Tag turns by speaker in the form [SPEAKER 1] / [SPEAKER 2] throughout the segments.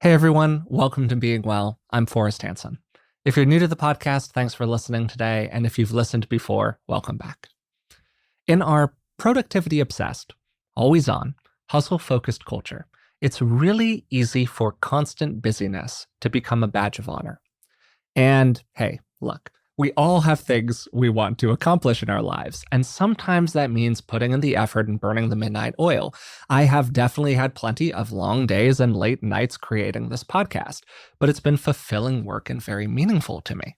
[SPEAKER 1] Hey everyone, welcome to Being Well. I'm Forrest Hanson. If you're new to the podcast, thanks for listening today. And if you've listened before, welcome back. In our productivity obsessed, always on, hustle focused culture, it's really easy for constant busyness to become a badge of honor. And hey, look, we all have things we want to accomplish in our lives. And sometimes that means putting in the effort and burning the midnight oil. I have definitely had plenty of long days and late nights creating this podcast, but it's been fulfilling work and very meaningful to me.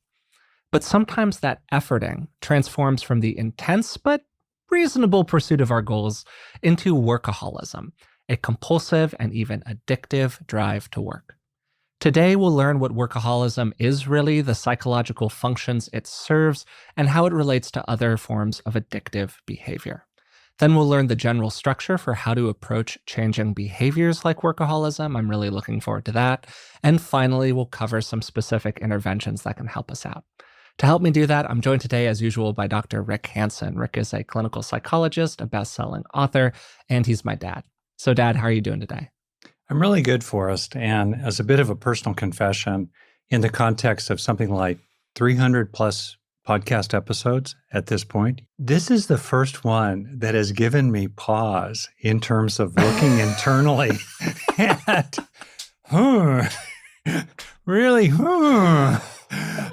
[SPEAKER 1] But sometimes that efforting transforms from the intense but reasonable pursuit of our goals into workaholism, a compulsive and even addictive drive to work. Today, we'll learn what workaholism is really, the psychological functions it serves, and how it relates to other forms of addictive behavior. Then we'll learn the general structure for how to approach changing behaviors like workaholism. I'm really looking forward to that. And finally, we'll cover some specific interventions that can help us out. To help me do that, I'm joined today, as usual, by Dr. Rick Hanson. Rick is a clinical psychologist, a best-selling author, and he's my dad. So, Dad, how are you doing today?
[SPEAKER 2] I'm really good, Forrest. And as a bit of a personal confession, in the context of something like 300 plus podcast episodes at this point, this is the first one that has given me pause in terms of looking internally at, really,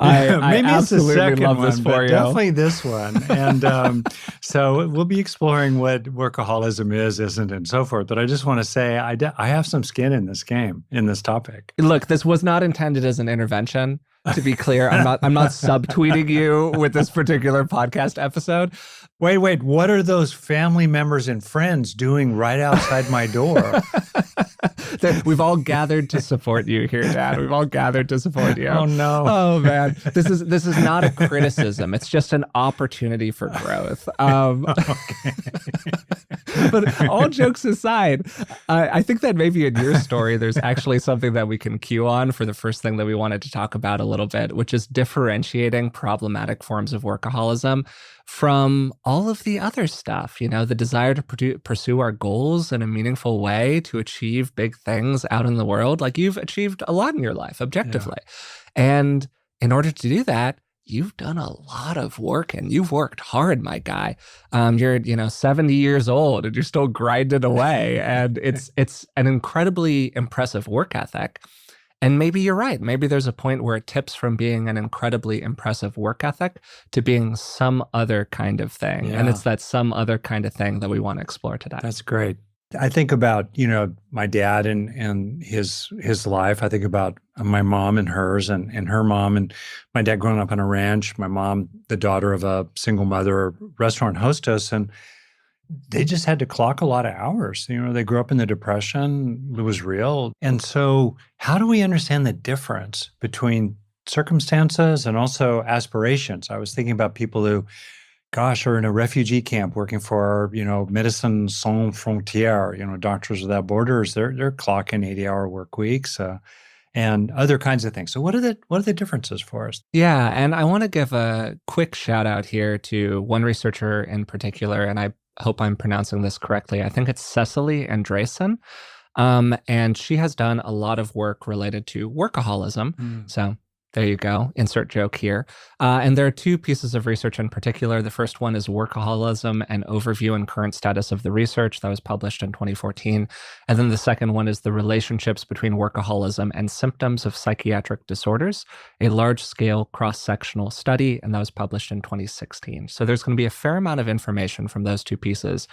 [SPEAKER 1] I
[SPEAKER 2] maybe it's the
[SPEAKER 1] absolutely
[SPEAKER 2] second
[SPEAKER 1] love
[SPEAKER 2] one,
[SPEAKER 1] this for
[SPEAKER 2] but
[SPEAKER 1] you.
[SPEAKER 2] definitely this one. And so we'll be exploring what workaholism is, isn't, and so forth. But I just want to say I have some skin in this game, in this topic.
[SPEAKER 1] Look, this was not intended as an intervention. To be clear, I'm not subtweeting you with this particular podcast episode.
[SPEAKER 2] Wait, what are those family members and friends doing right outside my door?
[SPEAKER 1] We've all gathered to support you here, Dad. We've all gathered to support you.
[SPEAKER 2] Oh no.
[SPEAKER 1] Oh man. This is not a criticism. It's just an opportunity for growth. But all jokes aside, I think that maybe in your story, there's actually something that we can cue on for the first thing that we wanted to talk about a little bit, which is differentiating problematic forms of workaholism from all of the other stuff, the desire to pursue our goals in a meaningful way, to achieve big things out in the world. Like, you've achieved a lot in your life, objectively. Yeah. And in order to do that, you've done a lot of work, and you've worked hard, my guy. You're 70 years old and you're still grinding away. And it's an incredibly impressive work ethic. And maybe you're right. Maybe there's a point where it tips from being an incredibly impressive work ethic to being some other kind of thing. Yeah. And it's that some other kind of thing that we want to explore today.
[SPEAKER 2] That's great. I think about, my dad and his life. I think about my mom and hers, and her mom, and my dad growing up on a ranch, my mom, the daughter of a single mother restaurant hostess, and they just had to clock a lot of hours. They grew up in the Depression. It was real. And so how do we understand the difference between circumstances and also aspirations? I was thinking about people who, are in a refugee camp working for, Médecins Sans Frontières, Doctors Without Borders. They're clocking 80-hour work weeks. And other kinds of things. So what are the differences for us?
[SPEAKER 1] Yeah, and I want to give a quick shout out here to one researcher in particular, and I hope I'm pronouncing this correctly. I think it's Cecily Andresen. And she has done a lot of work related to workaholism. So there you go. Insert joke here. And there are two pieces of research in particular. The first one is Workaholism, an overview and current status of the research, that was published in 2014. And then the second one is the relationships between workaholism and symptoms of psychiatric disorders, a large-scale cross-sectional study, and that was published in 2016. So there's going to be a fair amount of information from those two pieces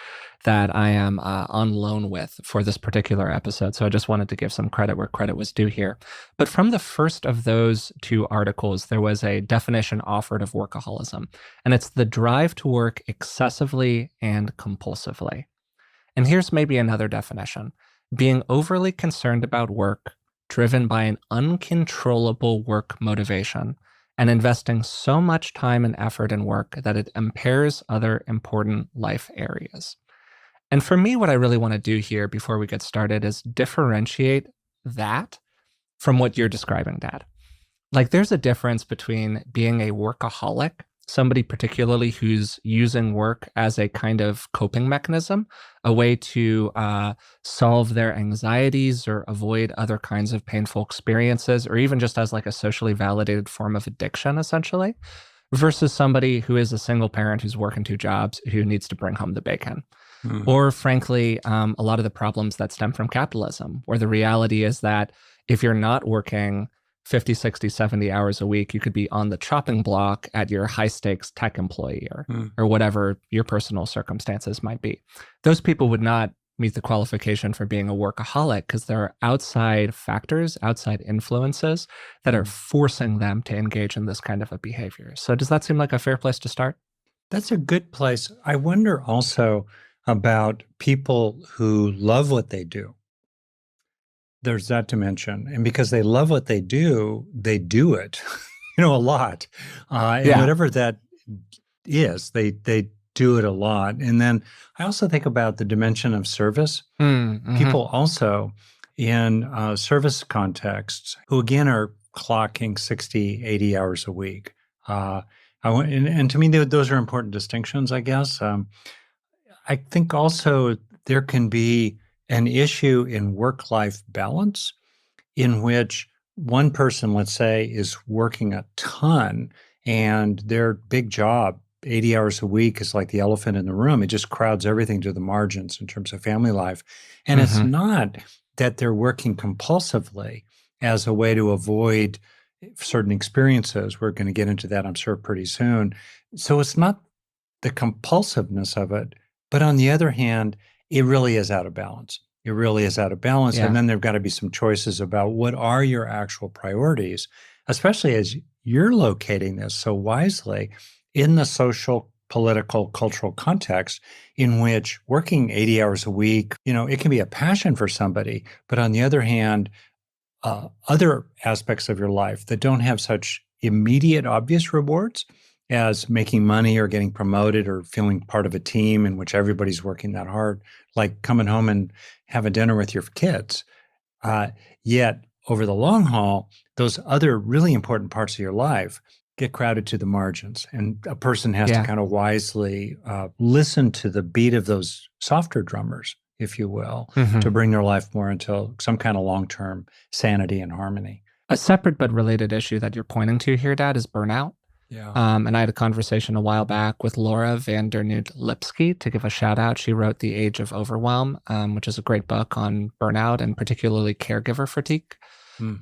[SPEAKER 1] that I am on loan with for this particular episode. So I just wanted to give some credit where credit was due here. But from the first of those two articles, there was a definition offered of workaholism, and it's the drive to work excessively and compulsively. And here's maybe another definition: being overly concerned about work, driven by an uncontrollable work motivation, and investing so much time and effort in work that it impairs other important life areas. And for me, what I really want to do here before we get started is differentiate that from what you're describing, Dad. Like, there's a difference between being a workaholic somebody particularly who's using work as a kind of coping mechanism, a way to solve their anxieties or avoid other kinds of painful experiences, or even just as like a socially validated form of addiction, essentially, versus somebody who is a single parent who's working two jobs who needs to bring home the bacon. Or frankly, a lot of the problems that stem from capitalism, where the reality is that if you're not working 50, 60, 70 hours a week, you could be on the chopping block at your high stakes tech employee or whatever your personal circumstances might be. Those people would not meet the qualification for being a workaholic because there are outside factors, outside influences that are forcing them to engage in this kind of a behavior. So does that seem like a fair place to start?
[SPEAKER 2] That's a good place. I wonder also about people who love what they do. There's that dimension. And because they love what they do it, a lot. And whatever that is, they do it a lot. And then I also think about the dimension of service. People also in service contexts who, again, are clocking 60, 80 hours a week. And to me, those are important distinctions, I guess. I think also there can be an issue in work-life balance in which one person, let's say, is working a ton and their big job, 80 hours a week, is like the elephant in the room. It just crowds everything to the margins in terms of family life. And it's not that they're working compulsively as a way to avoid certain experiences. We're going to get into that, I'm sure, pretty soon. So it's not the compulsiveness of it, but on the other hand, it really is out of balance. It really is out of balance.
[SPEAKER 1] Yeah.
[SPEAKER 2] And then there've got to be some choices about what are your actual priorities, especially as you're locating this so wisely in the social, political, cultural context in which working 80 hours a week, it can be a passion for somebody. But on the other hand, other aspects of your life that don't have such immediate, obvious rewards as making money or getting promoted or feeling part of a team in which everybody's working that hard, like coming home and having dinner with your kids. Yet over the long haul, those other really important parts of your life get crowded to the margins. And a person has to kind of wisely listen to the beat of those softer drummers, if you will, to bring their life more into some kind of long-term sanity and harmony.
[SPEAKER 1] A separate but related issue that you're pointing to here, Dad, is burnout.
[SPEAKER 2] Yeah.
[SPEAKER 1] And I had a conversation a while back with Laura van der Noot Lipsky, to give a shout out. She wrote The Age of Overwhelm, which is a great book on burnout and particularly caregiver fatigue.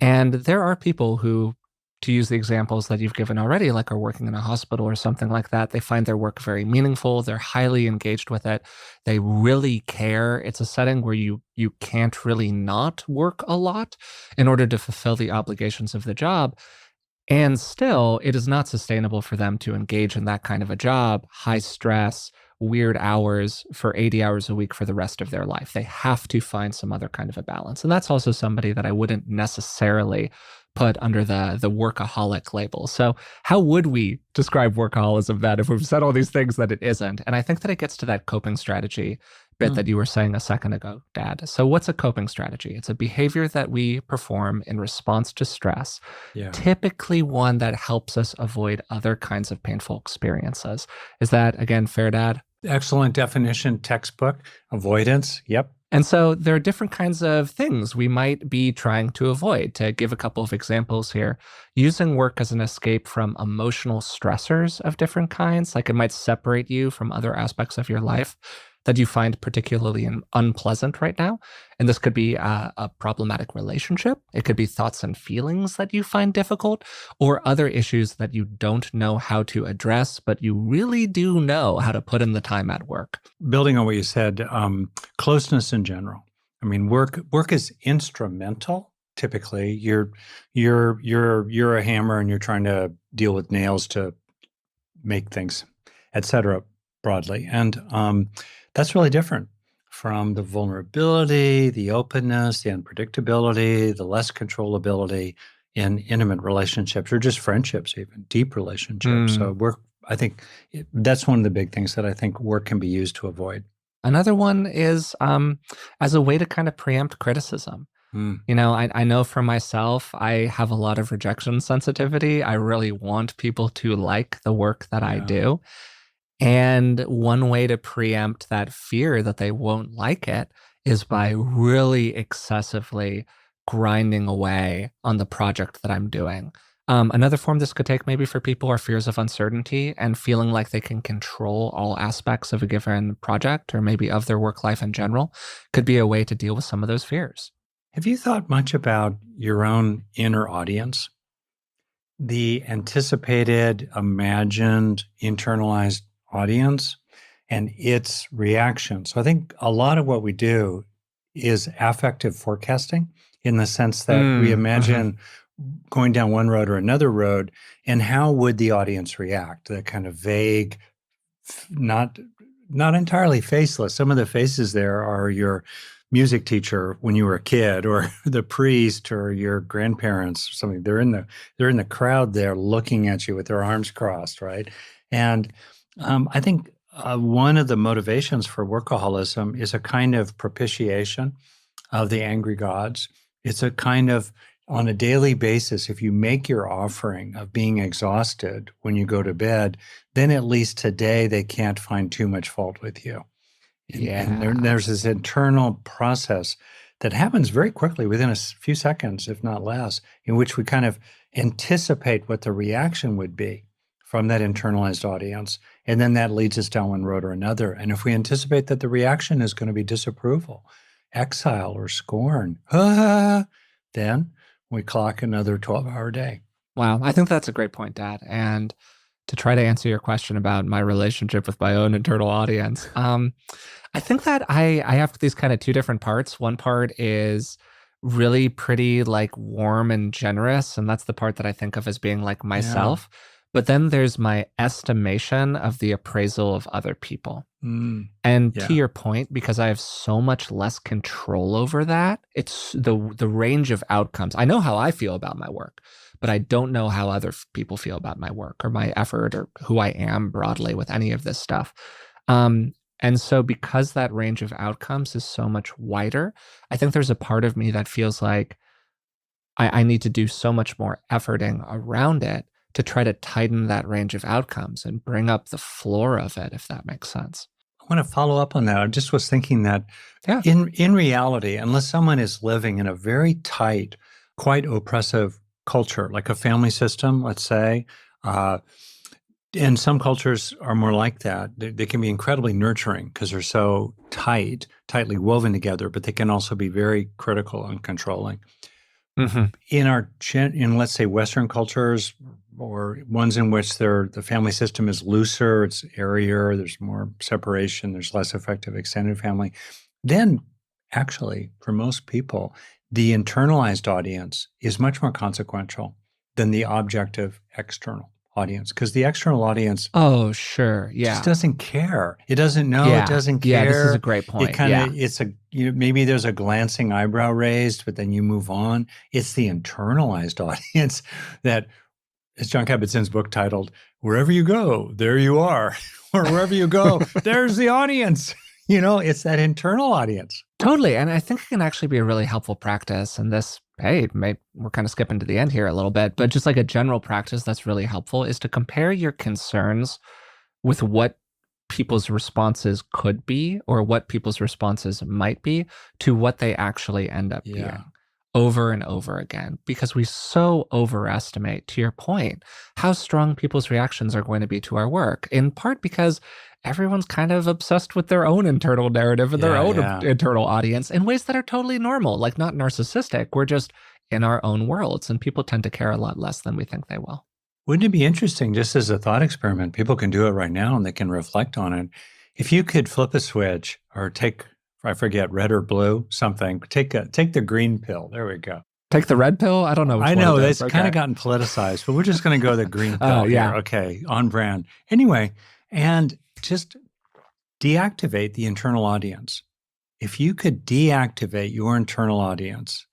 [SPEAKER 1] And there are people who, to use the examples that you've given already, like are working in a hospital or something like that, they find their work very meaningful. They're highly engaged with it. They really care. It's a setting where you can't really not work a lot in order to fulfill the obligations of the job. And still, it is not sustainable for them to engage in that kind of a job, high stress, weird hours for 80 hours a week for the rest of their life. They have to find some other kind of a balance. And that's also somebody that I wouldn't necessarily put under the workaholic label. So how would we describe workaholism then if we've said all these things that it isn't? And I think that it gets to that coping strategy bit that you were saying a second ago, Dad. So what's a coping strategy? It's a behavior that we perform in response to stress, typically one that helps us avoid other kinds of painful experiences. Is that, again, fair, Dad?
[SPEAKER 2] Excellent definition, textbook. Avoidance, yep.
[SPEAKER 1] And so there are different kinds of things we might be trying to avoid. To give a couple of examples here, using work as an escape from emotional stressors of different kinds, like it might separate you from other aspects of your life that you find particularly unpleasant right now. And this could be a problematic relationship. It could be thoughts and feelings that you find difficult, or other issues that you don't know how to address, but you really do know how to put in the time at work.
[SPEAKER 2] Building on what you said, closeness in general. I mean, work is instrumental. Typically, you're a hammer and you're trying to deal with nails to make things, et cetera, broadly. And that's really different from the vulnerability, the openness, the unpredictability, the less controllability in intimate relationships or just friendships, even deep relationships. So I think that's one of the big things that I think work can be used to avoid.
[SPEAKER 1] Another one is as a way to kind of preempt criticism.
[SPEAKER 2] Mm,
[SPEAKER 1] I know for myself, I have a lot of rejection sensitivity. I really want people to like the work that I
[SPEAKER 2] yeah.
[SPEAKER 1] do. And one way to preempt that fear that they won't like it is by really excessively grinding away on the project that I'm doing. Another form this could take maybe for people are fears of uncertainty and feeling like they can control all aspects of a given project or maybe of their work life in general could be a way to deal with some of those fears.
[SPEAKER 2] Have you thought much about your own inner audience? The anticipated, imagined, internalized audience and its reaction. So I think a lot of what we do is affective forecasting in the sense that we
[SPEAKER 1] Mhm.
[SPEAKER 2] imagine going down one road or another road and how would the audience react? That kind of vague, not not entirely faceless. Some of the faces there are your music teacher when you were a kid, or the priest, or your grandparents, or something. They're in the crowd there, looking at you with their arms crossed, right? And I think one of the motivations for workaholism is a kind of propitiation of the angry gods. It's a kind of on a daily basis, if you make your offering of being exhausted when you go to bed, then at least today they can't find too much fault with you. And
[SPEAKER 1] Yeah.
[SPEAKER 2] there's this internal process that happens very quickly within a few seconds, if not less, in which we kind of anticipate what the reaction would be from that internalized audience. And then that leads us down one road or another. And if we anticipate that the reaction is going to be disapproval, exile, or scorn, then we clock another 12-hour day.
[SPEAKER 1] Wow. I think that's a great point, Dad. And to try to answer your question about my relationship with my own internal audience, I think that I have these kind of two different parts. One part is really pretty like warm and generous, and that's the part that I think of as being like
[SPEAKER 2] Yeah.
[SPEAKER 1] myself. But then there's my estimation of the appraisal of other people.
[SPEAKER 2] Mm,
[SPEAKER 1] And to
[SPEAKER 2] yeah.
[SPEAKER 1] your point, because I have so much less control over that, it's the range of outcomes. I know how I feel about my work, but I don't know how other people feel about my work or my effort or who I am broadly with any of this stuff. And so because that range of outcomes is so much wider, I think there's a part of me that feels like I need to do so much more efforting around it to try to tighten that range of outcomes and bring up the floor of it, if that makes sense.
[SPEAKER 2] I want to follow up on that. I just was thinking that
[SPEAKER 1] Yeah.
[SPEAKER 2] in reality, unless someone is living in a very tight, quite oppressive culture, like a family system, let's say, uh, and some cultures are more like that. They can be incredibly nurturing because they're so tightly woven together, but they can also be very critical and controlling.
[SPEAKER 1] Hmm.
[SPEAKER 2] In let's say Western cultures or ones in which the family system is looser, it's airier, there's more separation, there's less effective extended family, then actually for most people, the internalized audience is much more consequential than the objective external audience because the external audience
[SPEAKER 1] Oh, sure.
[SPEAKER 2] just
[SPEAKER 1] Yeah.
[SPEAKER 2] doesn't care. It doesn't know, it
[SPEAKER 1] Yeah.
[SPEAKER 2] doesn't
[SPEAKER 1] Yeah. This is a
[SPEAKER 2] care.
[SPEAKER 1] great
[SPEAKER 2] It
[SPEAKER 1] point.
[SPEAKER 2] kind
[SPEAKER 1] Yeah.
[SPEAKER 2] of it's a maybe there's a glancing eyebrow raised, but then you move on. It's the internalized audience that, as John Kabat-Zinn's book titled, "Wherever you go, there you are," or "Wherever you go, there's the audience." It's that internal audience.
[SPEAKER 1] Totally. And I think it can actually be a really helpful practice. And this, hey, we're kind of skipping to the end here a little bit, but just like a general practice that's really helpful is to compare your concerns with what people's responses could be or what people's responses might be to what they actually end up
[SPEAKER 2] Yeah.
[SPEAKER 1] being over and over again, because we so overestimate, to your point, how strong people's reactions are going to be to our work, in part because everyone's kind of obsessed with their own internal narrative and their
[SPEAKER 2] Yeah,
[SPEAKER 1] own
[SPEAKER 2] yeah.
[SPEAKER 1] internal audience in ways that are totally normal, like not narcissistic. We're just in our own worlds, and people tend to care a lot less than we think they will.
[SPEAKER 2] Wouldn't it be interesting, just as a thought experiment? People can do it right now and they can reflect on it. If you could flip a switch or take, I forget, red or blue, something, take the green pill. There we go.
[SPEAKER 1] Take the red pill. I don't know which
[SPEAKER 2] I
[SPEAKER 1] one it
[SPEAKER 2] know
[SPEAKER 1] is.
[SPEAKER 2] that's kind
[SPEAKER 1] Okay.
[SPEAKER 2] of gotten politicized, but we're just going to go the green pill here.
[SPEAKER 1] Yeah.
[SPEAKER 2] Okay, on brand. Anyway, and just deactivate the internal audience. If you could deactivate your internal audience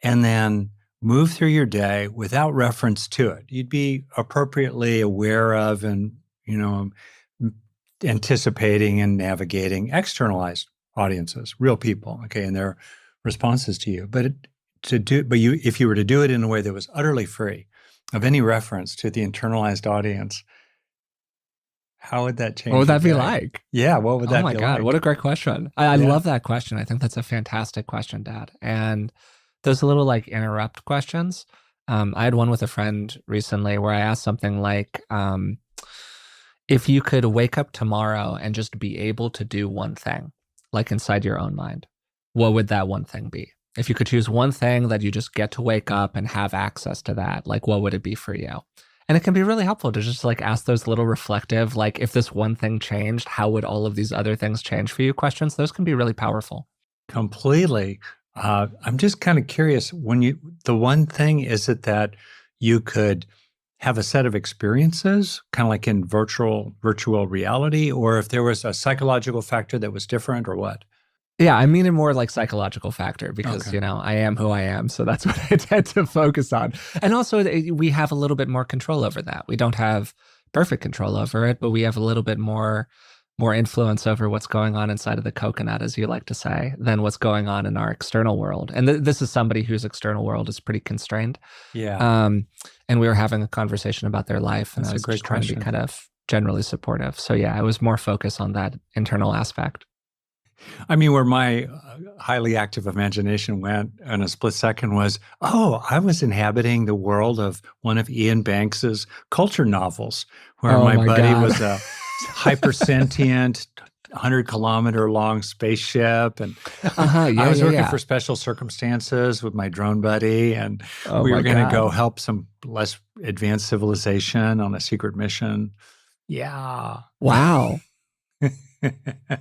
[SPEAKER 2] and then move through your day without reference to it, you'd be appropriately aware of and, you know, anticipating and navigating externalized audiences, real people, okay, and their responses to you. But to do, but if you were to do it in a way that was utterly free of any reference to the internalized audience, how would that
[SPEAKER 1] What
[SPEAKER 2] change
[SPEAKER 1] would
[SPEAKER 2] your
[SPEAKER 1] that be
[SPEAKER 2] day?
[SPEAKER 1] like?
[SPEAKER 2] Yeah, what would
[SPEAKER 1] Oh
[SPEAKER 2] that
[SPEAKER 1] my
[SPEAKER 2] be
[SPEAKER 1] God,
[SPEAKER 2] like?
[SPEAKER 1] what a great question. I
[SPEAKER 2] Yeah.
[SPEAKER 1] love that question. I think that's a fantastic question, Dad. And those little like interrupt questions. I had one with a friend recently where I asked something like, if you could wake up tomorrow and just be able to do one thing, like inside your own mind, what would that one thing be? If you could choose one thing that you just get to wake up and have access to that, like what would it be for you? And it can be really helpful to just like ask those little reflective, like if this one thing changed, how would all of these other things change for you questions? Those can be really powerful.
[SPEAKER 2] Completely. I'm just kind of curious, the one thing, is it that you could have a set of experiences, kind of like in virtual reality, or if there was a psychological factor that was different, or what?
[SPEAKER 1] Yeah, I mean a more like psychological factor because,
[SPEAKER 2] Okay.
[SPEAKER 1] I am who I am. So that's what I tend to focus on. And also, we have a little bit more control over that. We don't have perfect control over it, but we have a little bit more influence over what's going on inside of the coconut, as you like to say, than what's going on in our external world. And this is somebody whose external world is pretty constrained.
[SPEAKER 2] Yeah,
[SPEAKER 1] Um, and we were having a conversation about their life, and I
[SPEAKER 2] that's a
[SPEAKER 1] was
[SPEAKER 2] great
[SPEAKER 1] just trying to be
[SPEAKER 2] question.
[SPEAKER 1] kind of generally supportive. So yeah, I was more focused on that internal aspect.
[SPEAKER 2] I mean, where my highly active imagination went in a split second was, oh, I was inhabiting the world of one of Ian Banks's culture novels, where
[SPEAKER 1] Oh
[SPEAKER 2] my
[SPEAKER 1] my
[SPEAKER 2] buddy
[SPEAKER 1] God.
[SPEAKER 2] was a hypersentient, 100-kilometer long spaceship, and
[SPEAKER 1] Uh-huh.
[SPEAKER 2] I
[SPEAKER 1] Yeah,
[SPEAKER 2] was
[SPEAKER 1] yeah,
[SPEAKER 2] working
[SPEAKER 1] yeah.
[SPEAKER 2] for special circumstances with my drone buddy, and
[SPEAKER 1] Oh
[SPEAKER 2] we were
[SPEAKER 1] my
[SPEAKER 2] going to go
[SPEAKER 1] God.
[SPEAKER 2] help some less advanced civilization on a secret mission. Yeah.
[SPEAKER 1] Wow.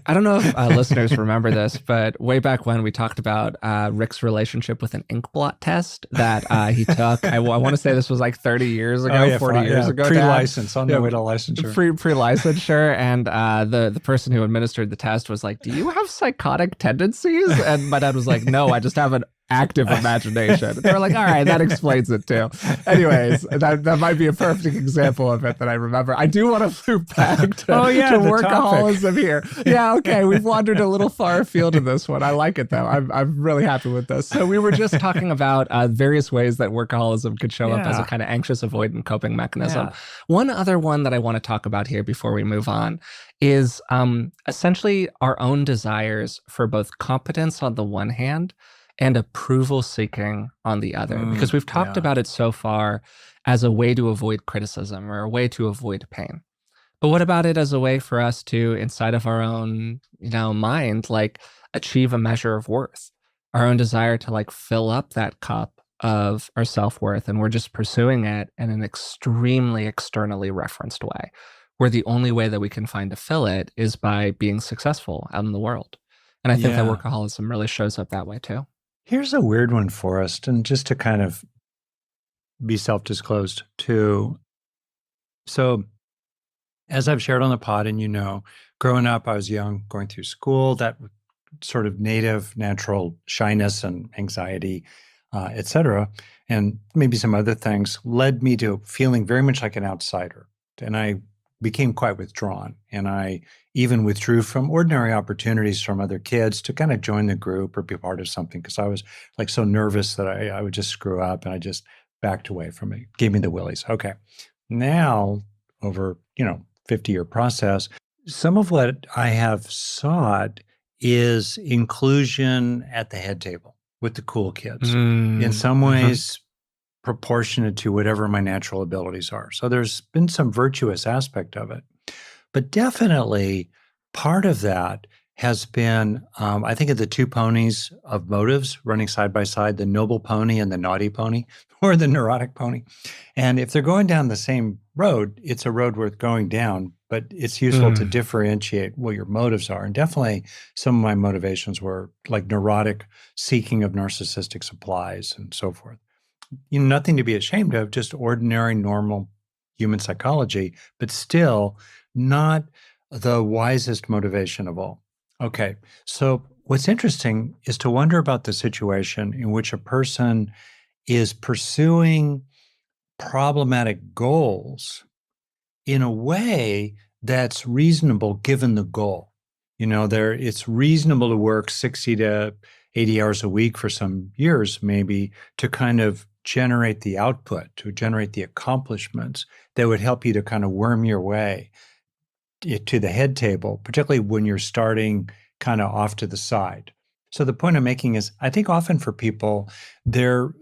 [SPEAKER 1] I don't know if listeners remember this, but way back when we talked about Rick's relationship with an ink blot test that he took. I want to say this was like 30 years
[SPEAKER 2] Oh
[SPEAKER 1] ago,
[SPEAKER 2] yeah,
[SPEAKER 1] 40 years
[SPEAKER 2] yeah,
[SPEAKER 1] ago, Dad.
[SPEAKER 2] pre-license, on the
[SPEAKER 1] Yeah,
[SPEAKER 2] way to licensure.
[SPEAKER 1] pre-licensure, and the person who administered the test was like, "Do you have psychotic tendencies?" And my dad was like, "No, I just have an active imagination." They were like, "All right, that explains it too." Anyways, that might be a perfect example of it that I remember. I do want to loop back
[SPEAKER 2] Oh
[SPEAKER 1] to
[SPEAKER 2] yeah, the topic.
[SPEAKER 1] workaholism here. Yeah, okay, we've wandered a little far afield in this one. I like it though. I'm really happy with this. So we were just talking about various ways that workaholism could show up as a
[SPEAKER 2] Yeah,
[SPEAKER 1] kind of anxious avoidant coping mechanism.
[SPEAKER 2] yeah,
[SPEAKER 1] One other one that I want to talk about here before we move on is essentially our own desires for both competence on the one hand and approval seeking on the other. Because we've talked
[SPEAKER 2] yeah,
[SPEAKER 1] about it so far as a way to avoid criticism or a way to avoid pain. But what about it as a way for us to, inside of our own, mind, like achieve a measure of worth, our own desire to like fill up that cup of our self-worth, and we're just pursuing it in an extremely externally referenced way, where the only way that we can find to fill it is by being successful out in the world. And I think that
[SPEAKER 2] yeah.
[SPEAKER 1] workaholism really shows up that way too.
[SPEAKER 2] Here's a weird one for us, and just to kind of be self-disclosed too. So, as I've shared on the pod, and growing up, I was young, going through school, that sort of native, natural shyness and anxiety, et cetera, and maybe some other things led me to feeling very much like an outsider. And I became quite withdrawn. And I even withdrew from ordinary opportunities from other kids to kind of join the group or be part of something, because I was like so nervous that I would just screw up, and I just backed away from it, gave me the willies. Okay. Now, over, 50-year process, some of what I have sought is inclusion at the head table with the cool kids, in some
[SPEAKER 1] Mm-hmm.
[SPEAKER 2] ways proportionate to whatever my natural abilities are. So there's been some virtuous aspect of it. But definitely part of that has been, I think of the two ponies of motives running side by side, the noble pony and the naughty pony, or the neurotic pony. And if they're going down the same road, it's a road worth going down, but it's useful to
[SPEAKER 1] Mm.
[SPEAKER 2] differentiate what your motives are. And definitely some of my motivations were like neurotic seeking of narcissistic supplies and so forth. Nothing to be ashamed of, just ordinary, normal human psychology, but still not the wisest motivation of all. Okay, so what's interesting is to wonder about the situation in which a person is pursuing problematic goals in a way that's reasonable given the goal. It's reasonable to work 60 to 80 hours a week for some years, maybe, to kind of generate the output, to generate the accomplishments that would help you to kind of worm your way to the head table, particularly when you're starting kind of off to the side. So the point I'm making is, I think often for people, the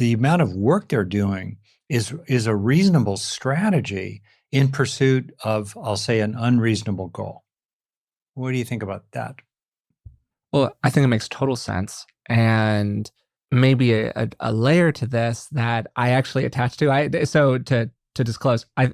[SPEAKER 2] amount of work they're doing is a reasonable strategy in pursuit of, I'll say, an unreasonable goal. What do you think about that?
[SPEAKER 1] Well, I think it makes total sense. And maybe a layer to this that I actually attached to. So to disclose, I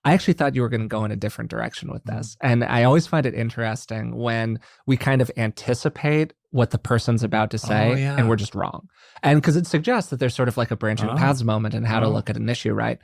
[SPEAKER 1] actually thought you were going to go in a different direction with this. And I always find it interesting when we kind of anticipate what the person's about to say and we're just wrong. And because it suggests that there's sort of like a branching paths moment in how to look at an issue, right?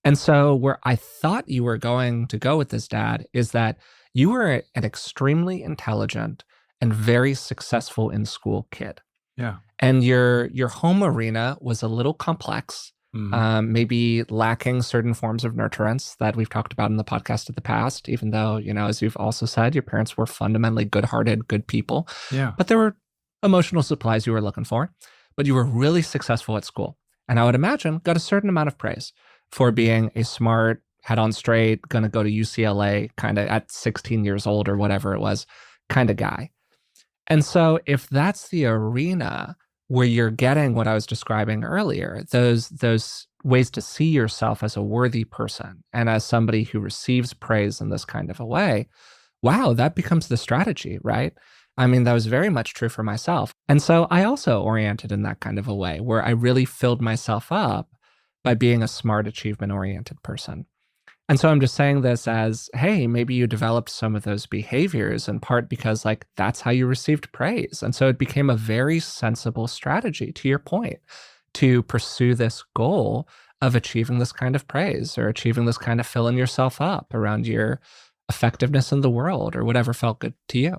[SPEAKER 1] And so where I thought you were going to go with this, Dad, is that you were an extremely intelligent and very successful in school kid.
[SPEAKER 2] Yeah.
[SPEAKER 1] And your home arena was a little complex, maybe lacking certain forms of nurturance that we've talked about in the podcast in the past, even though, as you've also said, your parents were fundamentally good-hearted, good people.
[SPEAKER 2] Yeah.
[SPEAKER 1] But there were emotional supplies you were looking for, but you were really successful at school. And I would imagine got a certain amount of praise for being a smart, head on straight, going to go to UCLA kind of at 16 years old or whatever it was kind of guy. And so if that's the arena where you're getting what I was describing earlier, those ways to see yourself as a worthy person and as somebody who receives praise in this kind of a way, wow, that becomes the strategy, right? I mean, that was very much true for myself. And so I also oriented in that kind of a way where I really filled myself up by being a smart, achievement-oriented person. And so I'm just saying this as, hey, maybe you developed some of those behaviors in part because that's how you received praise. And so it became a very sensible strategy, to your point, to pursue this goal of achieving this kind of praise or achieving this kind of filling yourself up around your effectiveness in the world or whatever felt good to you.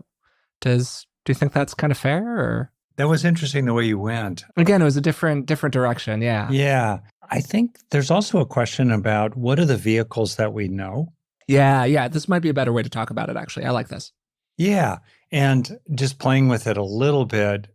[SPEAKER 1] Do you think that's kind of fair? Or?
[SPEAKER 2] That was interesting the way you went.
[SPEAKER 1] Again, it was a different direction. Yeah.
[SPEAKER 2] Yeah. I think there's also a question about what are the vehicles that we know?
[SPEAKER 1] Yeah. This might be a better way to talk about it, actually. I like this.
[SPEAKER 2] Yeah. And just playing with it a little bit,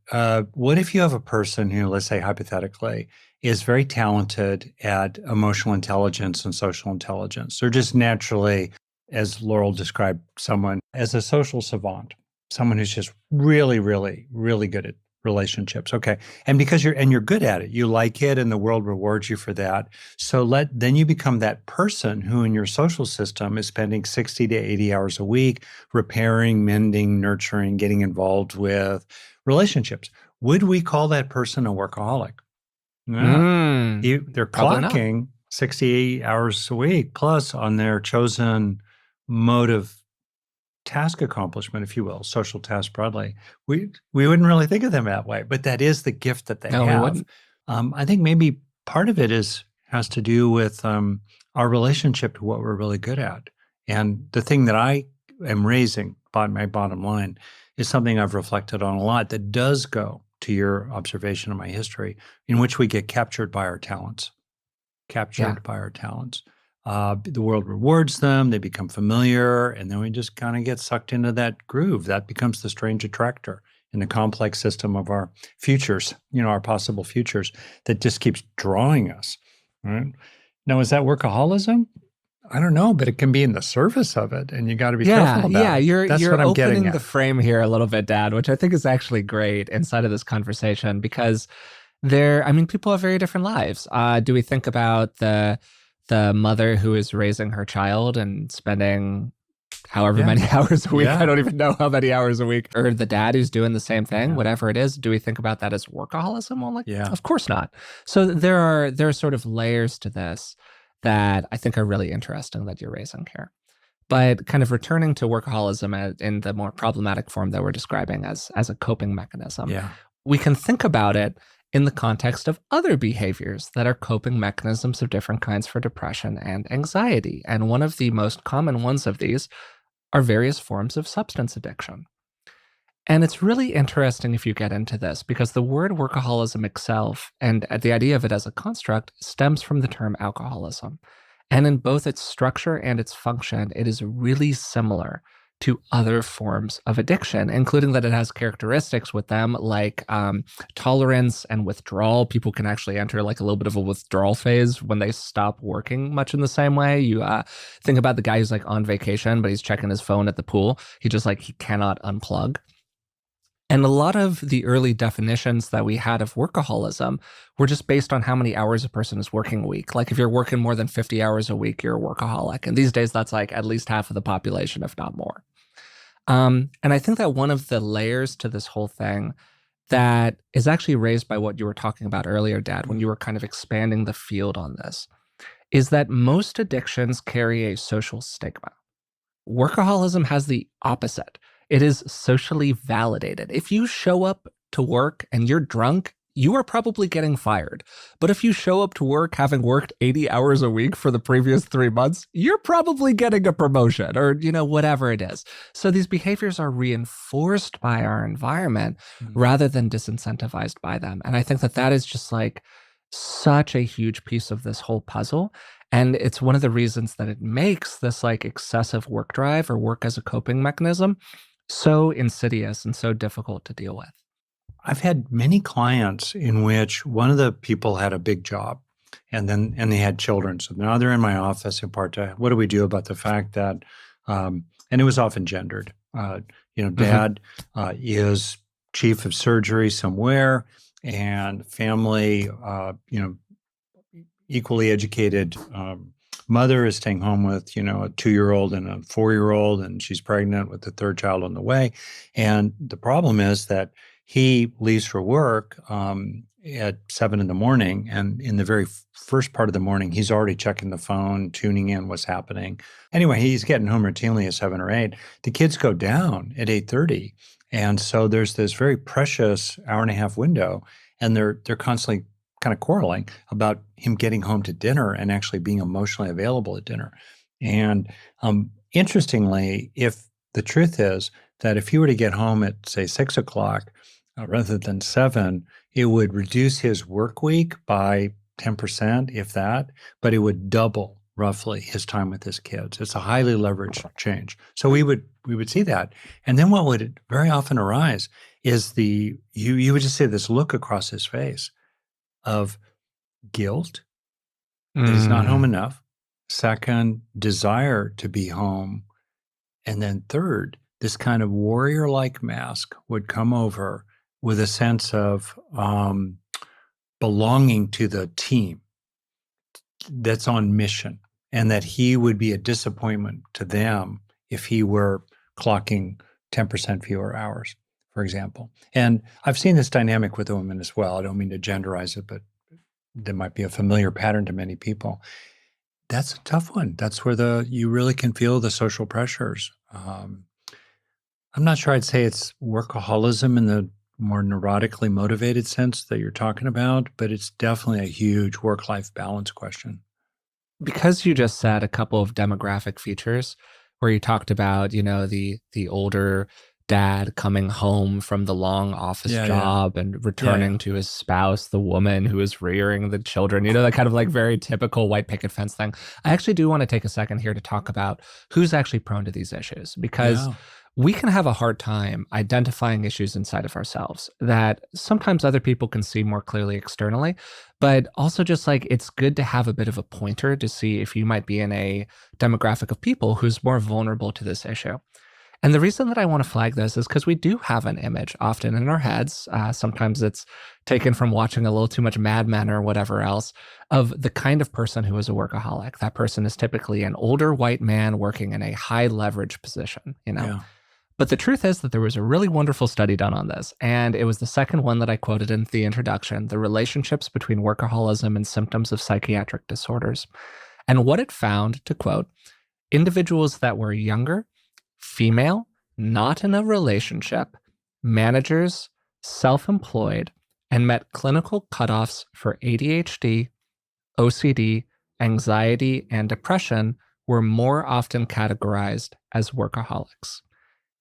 [SPEAKER 2] what if you have a person who, let's say hypothetically, is very talented at emotional intelligence and social intelligence? They're just naturally, as Laurel described someone, as a social savant, someone who's just really, really, really good at relationships. Okay. And because you're good at it, you like it and the world rewards you for that. So then you become that person who in your social system is spending 60 to 80 hours a week repairing, mending, nurturing, getting involved with relationships. Would we call that person a workaholic? No. They're clocking 60 hours a week plus on their chosen mode of task accomplishment, if you will, social task broadly. We wouldn't really think of them that way, but that is the gift that they have.
[SPEAKER 1] We wouldn't.
[SPEAKER 2] I think maybe part of it has to do with our relationship to what we're really good at. And the thing that I am raising, my bottom line, is something I've reflected on a lot that does go to your observation of my history, in which we get captured by our talents. The world rewards them, they become familiar, and then we just kind of get sucked into that groove. That becomes the strange attractor in the complex system of our futures, our possible futures, that just keeps drawing us. Right? Now, is that workaholism? I don't know, but it can be in the service of it, and you got to be careful about it. That's
[SPEAKER 1] you're
[SPEAKER 2] what I'm getting
[SPEAKER 1] opening
[SPEAKER 2] at.
[SPEAKER 1] The frame here a little bit, Dad, which I think is actually great inside of this conversation because people have very different lives. Do we think about the mother who is raising her child and spending however many hours a week? I don't even know how many hours a week. Or the dad who's doing the same thing, whatever it is. Do we think about that as workaholism? Well, of course not. So there are sort of layers to this that I think are really interesting that you're raising here. But kind of returning to workaholism in the more problematic form that we're describing as a coping mechanism, we can think about it in the context of other behaviors that are coping mechanisms of different kinds for depression and anxiety. And one of the most common ones of these are various forms of substance addiction. And it's really interesting if you get into this because the word workaholism itself and the idea of it as a construct stems from the term alcoholism. And in both its structure and its function, it is really similar to other forms of addiction, including that it has characteristics with them like tolerance and withdrawal. People can actually enter like a little bit of a withdrawal phase when they stop working much in the same way. You think about the guy who's like on vacation, but he's checking his phone at the pool. He just like, he cannot unplug. And a lot of the early definitions that we had of workaholism were just based on how many hours a person is working a week. Like if you're working more than 50 hours a week, you're a workaholic. And these days, that's like at least half of the population, if not more. And I think that one of the layers to this whole thing that is actually raised by what you were talking about earlier, Dad, when you were kind of expanding the field on this, is that most addictions carry a social stigma. Workaholism has the opposite. It is socially validated. If you show up to work and you're drunk, you are probably getting fired. But if you show up to work having worked 80 hours a week for the previous 3 months, you're probably getting a promotion or, whatever it is. So these behaviors are reinforced by our environment rather than disincentivized by them. And I think that that is just like such a huge piece of this whole puzzle. And it's one of the reasons that it makes this like excessive work drive or work as a coping mechanism so insidious and so difficult to deal with.
[SPEAKER 2] I've had many clients in which one of the people had a big job and they had children. So now they're in my office in part to, what do we do about the fact that, and it was often gendered, dad is chief of surgery somewhere and family, equally educated mother is staying home with, a 2-year-old and a 4-year-old, and she's pregnant with the third child on the way. And the problem is that he leaves for work at 7 a.m. And in the very first part of the morning, he's already checking the phone, tuning in what's happening. Anyway, he's getting home routinely at 7 or 8. The kids go down at 8:30. And so there's this very precious hour and a half window, and they're constantly kind of quarreling about him getting home to dinner and actually being emotionally available at dinner. And interestingly, if the truth is that if he were to get home at, say, 6 o'clock rather than 7, it would reduce his work week by 10%, if that, but it would double roughly his time with his kids. It's a highly leveraged change. So we would see that. And then what would very often arise is you would just see this look across his face of guilt that he's not home enough. Second, desire to be home. And then third, this kind of warrior-like mask would come over with a sense of belonging to the team that's on mission, and that he would be a disappointment to them if he were clocking 10% fewer hours, for example. And I've seen this dynamic with women as well. I don't mean to genderize it, but there might be a familiar pattern to many people. That's a tough one. That's where you really can feel the social pressures. I'm not sure I'd say it's workaholism in the more neurotically motivated sense that you're talking about, but it's definitely a huge work-life balance question.
[SPEAKER 1] Because you just said a couple of demographic features where you talked about, the older dad coming home from the long office job and returning to his spouse, the woman who is rearing the children, that kind of like very typical white picket fence thing. I actually do want to take a second here to talk about who's actually prone to these issues, because we can have a hard time identifying issues inside of ourselves that sometimes other people can see more clearly externally, but also just like it's good to have a bit of a pointer to see if you might be in a demographic of people who's more vulnerable to this issue. And the reason that I want to flag this is because we do have an image often in our heads. Sometimes it's taken from watching a little too much Mad Men or whatever else, of the kind of person who is a workaholic. That person is typically an older white man working in a high leverage position, But the truth is that there was a really wonderful study done on this, and it was the second one that I quoted in the introduction, the relationships between workaholism and symptoms of psychiatric disorders. And what it found, to quote, individuals that were younger, female, not in a relationship, managers, self-employed, and met clinical cutoffs for ADHD, OCD, anxiety, and depression were more often categorized as workaholics.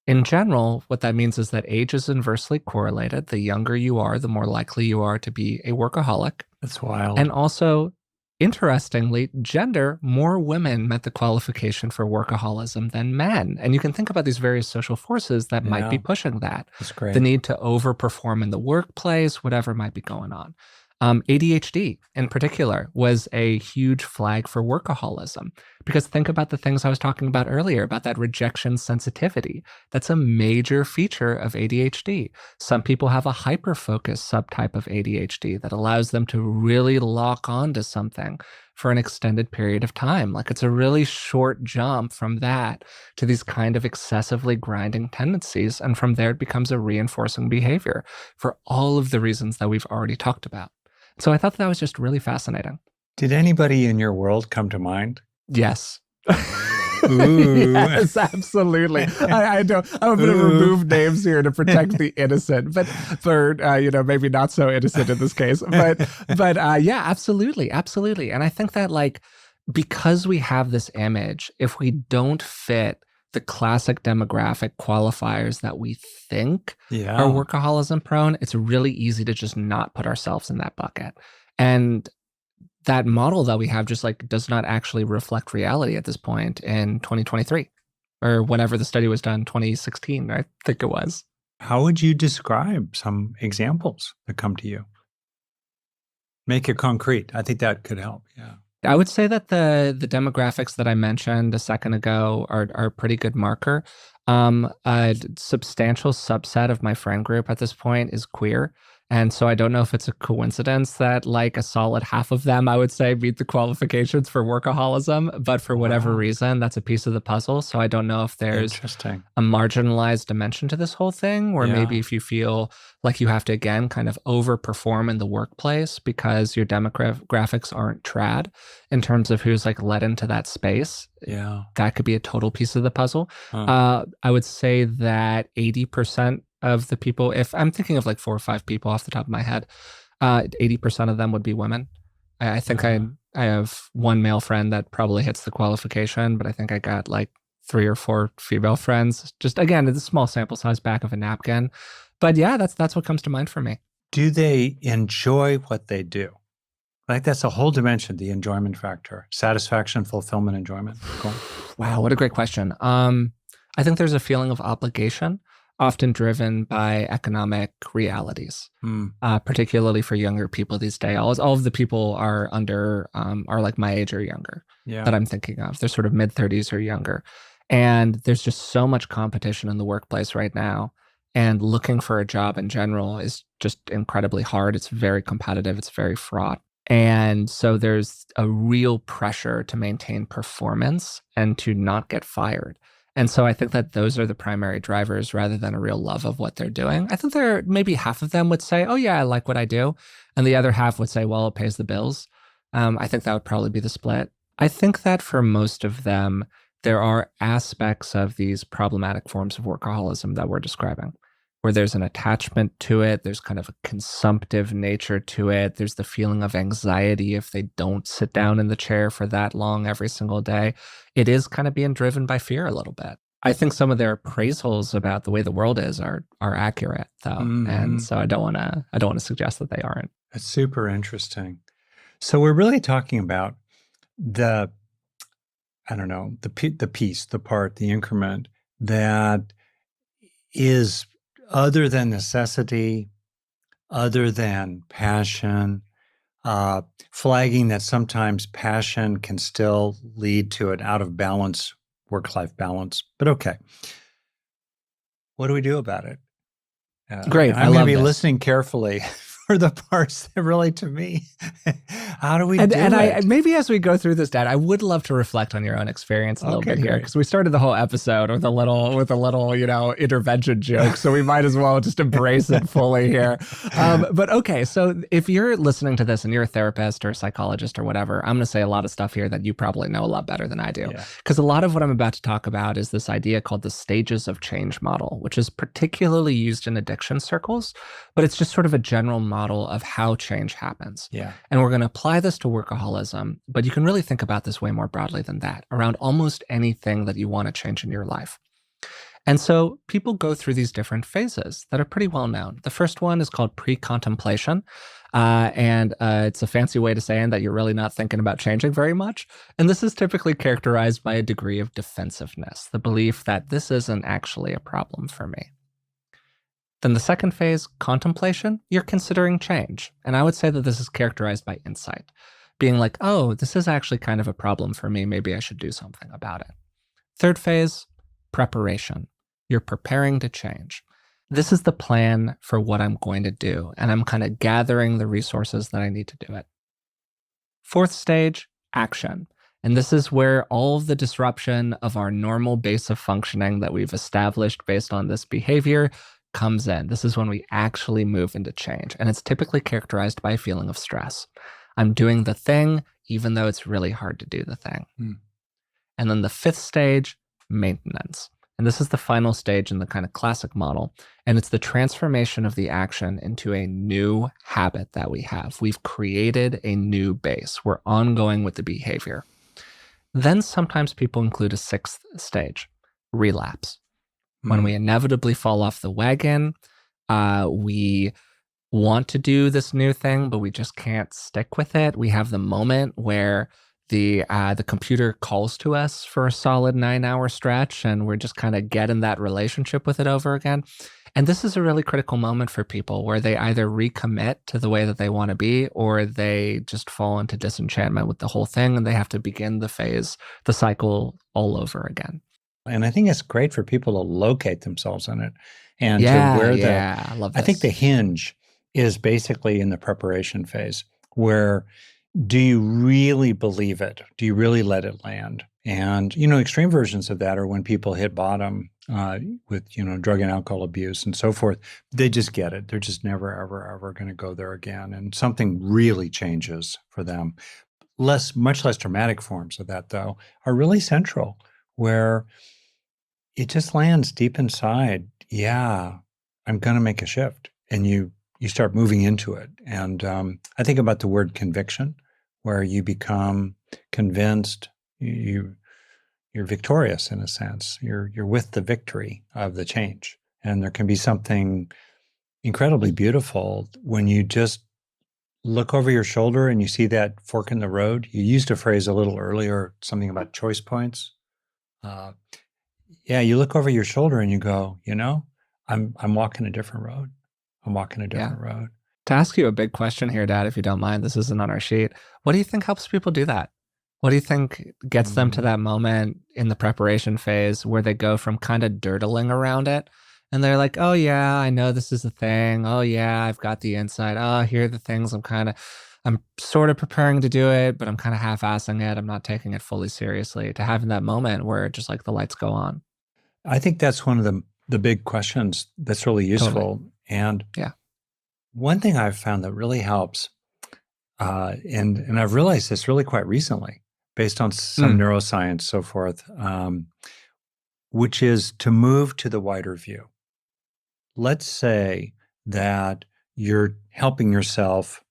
[SPEAKER 1] In general, what that means is that age is inversely correlated. The younger you are, the more likely you are to be a workaholic.
[SPEAKER 2] That's wild.
[SPEAKER 1] And also, interestingly, gender, more women met the qualification for workaholism than men. And you can think about these various social forces that might be pushing that.
[SPEAKER 2] That's great.
[SPEAKER 1] The need to overperform in the workplace, whatever might be going on. ADHD in particular was a huge flag for workaholism, because think about the things I was talking about earlier about that rejection sensitivity. That's a major feature of ADHD. Some people have a hyper-focused subtype of ADHD that allows them to really lock onto something for an extended period of time. Like it's a really short jump from that to these kind of excessively grinding tendencies. And from there, it becomes a reinforcing behavior for all of the reasons that we've already talked about. So I thought that was just really fascinating.
[SPEAKER 2] Did anybody in your world come to mind?
[SPEAKER 1] Yes.
[SPEAKER 2] Ooh.
[SPEAKER 1] Yes, absolutely. I know I'm going to remove names here to protect the innocent, but for maybe not so innocent in this case. But yeah, absolutely, absolutely. And I think that because we have this image, if we don't fit the classic demographic qualifiers that we think are workaholism prone, it's really easy to just not put ourselves in that bucket. And that model that we have just does not actually reflect reality at this point in 2023 or whenever the study was done, 2016, I think it was.
[SPEAKER 2] How would you describe some examples that come to you? Make it concrete. I think that could help. Yeah.
[SPEAKER 1] I would say that the demographics that I mentioned a second ago are a pretty good marker. A substantial subset of my friend group at this point is queer. And so I don't know if it's a coincidence that a solid half of them, I would say, meet the qualifications for workaholism. But for whatever reason, that's a piece of the puzzle. So I don't know if there's a marginalized dimension to this whole thing, or maybe if you feel like you have to, again, kind of overperform in the workplace because your demographics aren't trad in terms of who's let into that space.
[SPEAKER 2] Yeah. That
[SPEAKER 1] could be a total piece of the puzzle. I would say that 80% of the people, if I'm thinking of 4 or 5 people off the top of my head, 80% of them would be women. I think I have one male friend that probably hits the qualification, but I think I got 3 or 4 female friends. Just again, it's a small sample size, back of a napkin. But yeah, that's what comes to mind for me.
[SPEAKER 2] Do they enjoy what they do? That's a whole dimension, the enjoyment factor, satisfaction, fulfillment, enjoyment. Cool.
[SPEAKER 1] Wow, what a great question. I think there's a feeling of obligation, often driven by economic realities, particularly for younger people these days. All of the people are my age or younger that I'm thinking of. They're sort of mid-30s or younger. And there's just so much competition in the workplace right now. And looking for a job in general is just incredibly hard. It's very competitive. It's very fraught. And so there's a real pressure to maintain performance and to not get fired. And so I think that those are the primary drivers rather than a real love of what they're doing. I think maybe half of them would say, oh yeah, I like what I do. And the other half would say, well, it pays the bills. I think that would probably be the split. I think that for most of them, there are aspects of these problematic forms of workaholism that we're describing, where there's an attachment to it. There's kind of a consumptive nature to it. There's the feeling of anxiety if they don't sit down in the chair for that long every single day. It is kind of being driven by fear a little bit. I think some of their appraisals about the way the world is are accurate, though. And so I don't want to suggest that they aren't.
[SPEAKER 2] That's super interesting. So we're really talking about the piece, the part, the increment that is other than necessity, other than passion, flagging that sometimes passion can still lead to an out of balance, work-life balance. But okay, what do we do about it?
[SPEAKER 1] Great.
[SPEAKER 2] I'm going to be listening carefully for the parts that relate to me. How do we do it?
[SPEAKER 1] Maybe as we go through this, Dad, I would love to reflect on your own experience a little bit here, because we started the whole episode with a little intervention joke, so we might as well just embrace it fully here. But okay, so if you're listening to this and you're a therapist or a psychologist or whatever, I'm going to say a lot of stuff here that you probably know a lot better than I do, because a lot of what I'm about to talk about is this idea called the stages of change model, which is particularly used in addiction circles, but it's just sort of a general model of how change happens. And we're going to apply this to workaholism, but you can really think about this way more broadly than that, around almost anything that you want to change in your life. And so people go through these different phases that are pretty well known. The first one is called pre-contemplation. And it's a fancy way to saying that you're really not thinking about changing very much. And this is typically characterized by a degree of defensiveness, the belief that this isn't actually a problem for me. Then the second phase, contemplation, you're considering change. And I would say that this is characterized by insight, being like, oh, this is actually kind of a problem for me. Maybe I should do something about it. Third phase, preparation. You're preparing to change. This is the plan for what I'm going to do, and I'm kind of gathering the resources that I need to do it. Fourth stage, action. And this is where all of the disruption of our normal base of functioning that we've established based on this behavior comes in. This is when we actually move into change. And it's typically characterized by a feeling of stress. I'm doing the thing, even though it's really hard to do the thing. And then the fifth stage, maintenance. And this is the final stage in the kind of classic model. And it's the transformation of the action into a new habit that we have. We've created a new base. We're ongoing with the behavior. Then sometimes people include a sixth stage, relapse. When we inevitably fall off the wagon, we want to do this new thing, but we just can't stick with it. We have the moment where the computer calls to us for a solid 9-hour stretch, and we're just kind of getting that relationship with it over again. And this is a really critical moment for people where they either recommit to the way that they want to be, or they just fall into disenchantment with the whole thing, and they have to begin the cycle all over again.
[SPEAKER 2] And I think it's great for people to locate themselves in it and to where
[SPEAKER 1] I love this.
[SPEAKER 2] I think the hinge is basically in the preparation phase, where do you really believe it? Do you really let it land? And, extreme versions of that are when people hit bottom with, drug and alcohol abuse and so forth. They just get it. They're just never, ever, ever going to go there again. And something really changes for them. Much less dramatic forms of that, though, are really central, where it just lands deep inside. Yeah, I'm going to make a shift. And you start moving into it. And I think about the word conviction, where you become convinced, you're victorious in a sense. You're with the victory of the change. And there can be something incredibly beautiful when you just look over your shoulder and you see that fork in the road. You used a phrase a little earlier, something about choice points. You look over your shoulder and you go, I'm walking a different road. I'm walking a different road.
[SPEAKER 1] To ask you a big question here, Dad, if you don't mind, this isn't on our sheet. What do you think helps people do that? What do you think gets them to that moment in the preparation phase where they go from kind of dirtling around it and they're like, oh yeah, I know this is a thing. Oh yeah, I've got the insight. Oh, here are the things I'm sort of preparing to do it, but I'm kind of half-assing it. I'm not taking it fully seriously, to having that moment where just like the lights go on.
[SPEAKER 2] I think that's one of the big questions that's really useful.
[SPEAKER 1] Totally.
[SPEAKER 2] And one thing I've found that really helps, and I've realized this really quite recently, based on some neuroscience, so forth, which is to move to the wider view. Let's say that you're helping yourself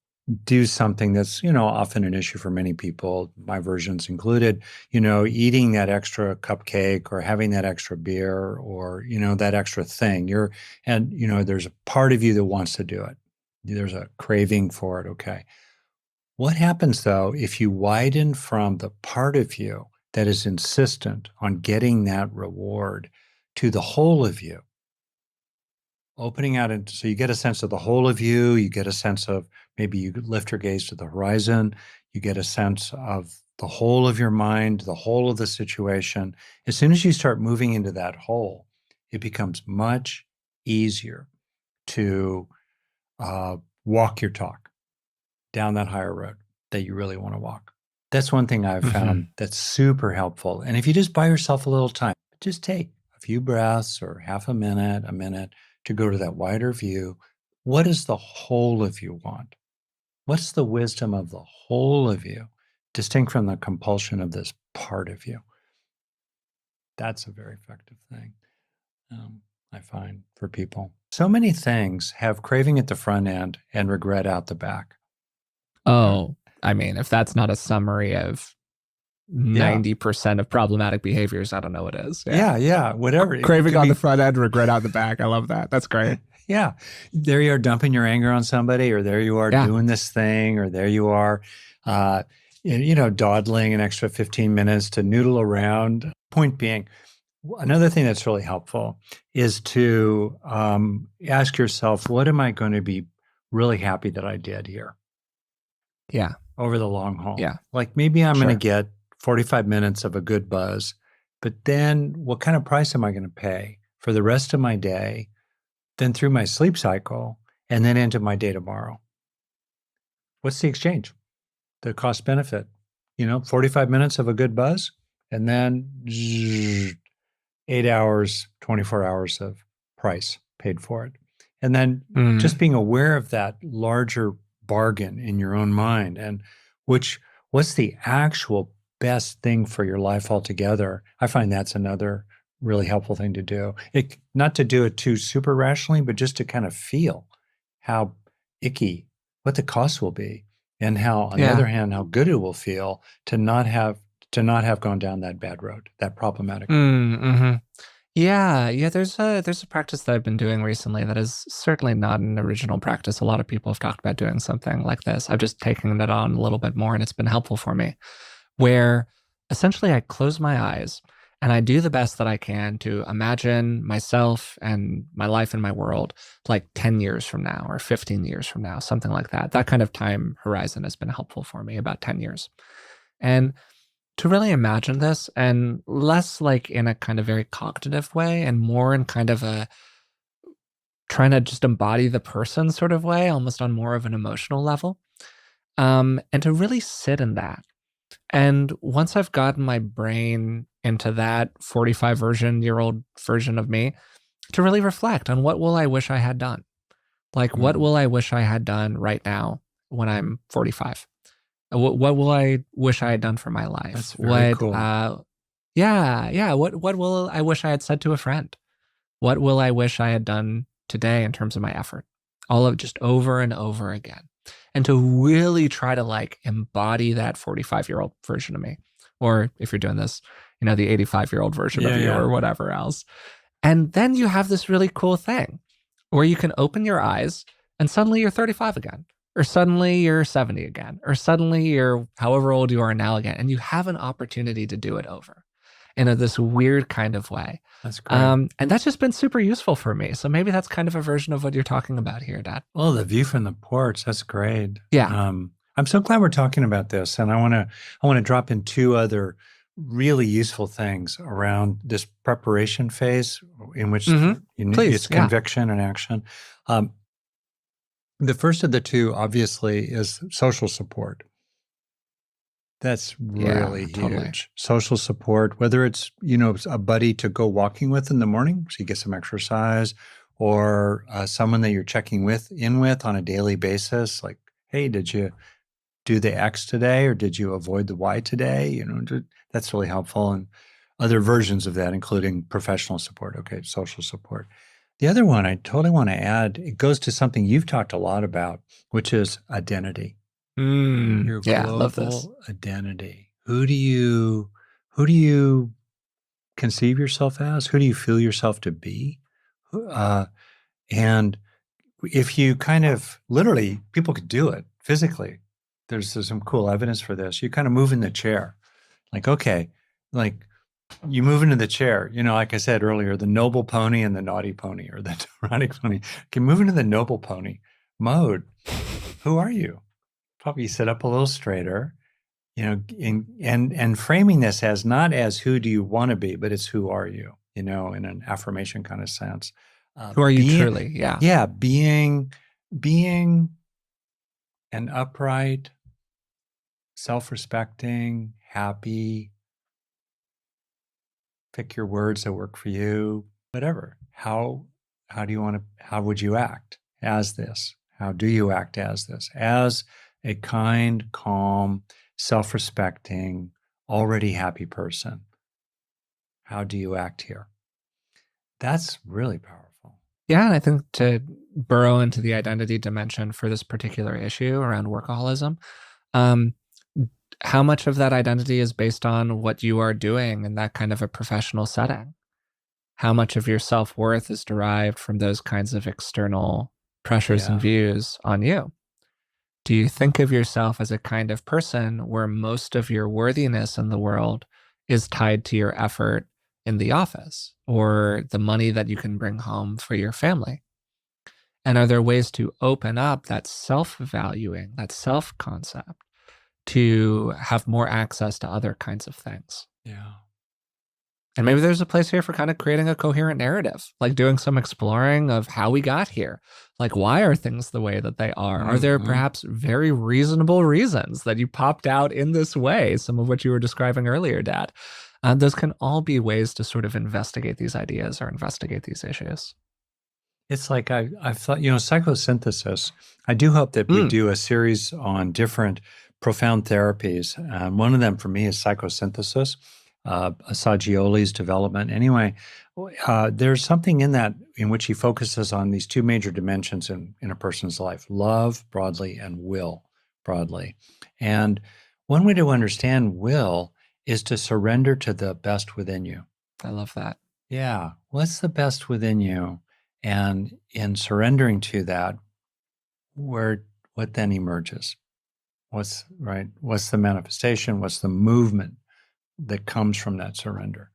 [SPEAKER 2] do something that's, often an issue for many people, my versions included, eating that extra cupcake or having that extra beer or, that extra thing. There's a part of you that wants to do it. There's a craving for it. Okay. What happens though, if you widen from the part of you that is insistent on getting that reward to the whole of you, opening out, and so you get a sense of the whole of you, you get a sense of, maybe you lift your gaze to the horizon, you get a sense of the whole of your mind, the whole of the situation. As soon as you start moving into that whole, it becomes much easier to walk your talk down that higher road that you really want to walk. That's one thing I've found that's super helpful. And if you just buy yourself a little time, just take a few breaths or half a minute, to go to that wider view. What does the whole of you want? What's the wisdom of the whole of you, distinct from the compulsion of this part of you? That's a very effective thing, I find, for people. So many things have craving at the front end and regret out the back.
[SPEAKER 1] Oh, I mean, if that's not a summary of 90% of problematic behaviors, I don't know what is.
[SPEAKER 2] Yeah, whatever.
[SPEAKER 1] Craving on the front end, regret out the back. I love that. That's great.
[SPEAKER 2] Yeah. There you are dumping your anger on somebody, or there you are
[SPEAKER 1] Yeah.
[SPEAKER 2] doing this thing, or there you are, dawdling an extra 15 minutes to noodle around. Point being, another thing that's really helpful is to ask yourself, what am I going to be really happy that I did here
[SPEAKER 1] Yeah.
[SPEAKER 2] over the long haul?
[SPEAKER 1] Yeah.
[SPEAKER 2] Like maybe I'm going to
[SPEAKER 1] Sure.
[SPEAKER 2] get 45 minutes of a good buzz, but then what kind of price am I going to pay for the rest of my day, then through my sleep cycle, and then into my day tomorrow? What's the exchange? The cost benefit, 45 minutes of a good buzz, and then 8 hours, 24 hours of price paid for it. And then just
[SPEAKER 1] Mm.
[SPEAKER 2] being aware of that larger bargain in your own mind and what's the actual best thing for your life altogether. I find that's another really helpful thing to do. Not to do it too super rationally, but just to kind of feel how icky, what the cost will be, and how, on the
[SPEAKER 1] Yeah.
[SPEAKER 2] other hand, how good it will feel to not have gone down that bad road, that problematic road.
[SPEAKER 1] Mm-hmm. Yeah. There's a practice that I've been doing recently that is certainly not an original practice. A lot of people have talked about doing something like this. I've just taken it on a little bit more, and it's been helpful for me. Where essentially I close my eyes and I do the best that I can to imagine myself and my life and my world like 10 years from now or 15 years from now, something like that. That kind of time horizon has been helpful for me, about 10 years. And to really imagine this, and less like in a kind of very cognitive way and more in kind of a trying to just embody the person sort of way, almost on more of an emotional level. And to really sit in that. And once I've gotten my brain into that 45-year-old version of me, to really reflect on what will I wish I had done? Like, what will I wish I had done right now when I'm 45? What will I wish I had done for my life?
[SPEAKER 2] That's very cool.
[SPEAKER 1] Yeah. What will I wish I had said to a friend? What will I wish I had done today in terms of my effort? All of just over and over again. And to really try to like embody that 45-year-old version of me. Or if you're doing this, the 85-year-old version of you or whatever else. And then you have this really cool thing where you can open your eyes and suddenly you're 35 again, or suddenly you're 70 again, or suddenly you're however old you are now again. And you have an opportunity to do it over in this weird kind of way.
[SPEAKER 2] That's great.
[SPEAKER 1] And that's just been super useful for me. So maybe that's kind of a version of what you're talking about here, Dad.
[SPEAKER 2] Well, the view from the porch, that's great.
[SPEAKER 1] Yeah.
[SPEAKER 2] I'm so glad we're talking about this. And I want to drop in two other really useful things around this preparation phase in which
[SPEAKER 1] Please,
[SPEAKER 2] it's conviction and action. The first of the two, obviously, is social support. That's really huge.
[SPEAKER 1] Totally.
[SPEAKER 2] Social support, whether it's, a buddy to go walking with in the morning so you get some exercise, or someone that you're checking in with on a daily basis. Like, hey, did you do the X today, or did you avoid the Y today? That's really helpful. And other versions of that, including professional support. Okay, social support. The other one I totally want to add, it goes to something you've talked a lot about, which is identity. Your global
[SPEAKER 1] love this.
[SPEAKER 2] identity. Who do you conceive yourself as? Who do you feel yourself to be? And if you kind of literally, people could do it physically. There's some cool evidence for this. You kind of move in the chair, like, okay, like you move into the chair. Like I said earlier, the noble pony and the naughty pony, or the neurotic pony. Can move into the noble pony mode. Who are you? Probably sit up a little straighter, and framing this as not as who do you want to be, but it's who are you, in an affirmation kind of sense.
[SPEAKER 1] Who are you truly? Yeah.
[SPEAKER 2] Yeah. Being an upright, self-respecting, happy, pick your words that work for you, whatever. How would you act as this? How do you act as this? As a kind, calm, self-respecting, already happy person. How do you act here? That's really powerful.
[SPEAKER 1] Yeah, and I think to burrow into the identity dimension for this particular issue around workaholism, how much of that identity is based on what you are doing in that kind of a professional setting? how much of your self-worth is derived from those kinds of external pressures and
[SPEAKER 2] Yeah.
[SPEAKER 1] views on you? Do you think of yourself as a kind of person where most of your worthiness in the world is tied to your effort in the office or the money that you can bring home for your family? And are there ways to open up that self-valuing, that self-concept to have more access to other kinds of things?
[SPEAKER 2] Yeah.
[SPEAKER 1] And maybe there's a place here for kind of creating a coherent narrative, like doing some exploring of how we got here. Like, why are things the way that they are? Are there
[SPEAKER 2] Mm-hmm.
[SPEAKER 1] perhaps very reasonable reasons that you popped out in this way? Some of what you were describing earlier, Dad. Those can all be ways to sort of investigate these ideas or investigate these issues.
[SPEAKER 2] It's like I've thought, psychosynthesis. I do hope that we
[SPEAKER 1] Mm,
[SPEAKER 2] do a series on different profound therapies. One of them for me is psychosynthesis, Assagioli's development. Anyway, there's something in that in which he focuses on these two major dimensions in a person's life: love broadly and will broadly. And one way to understand will is to surrender to the best within you.
[SPEAKER 1] I love that.
[SPEAKER 2] Yeah. What's the best within you? And in surrendering to that, what then emerges? What's right? What's the manifestation? What's the movement that comes from that surrender,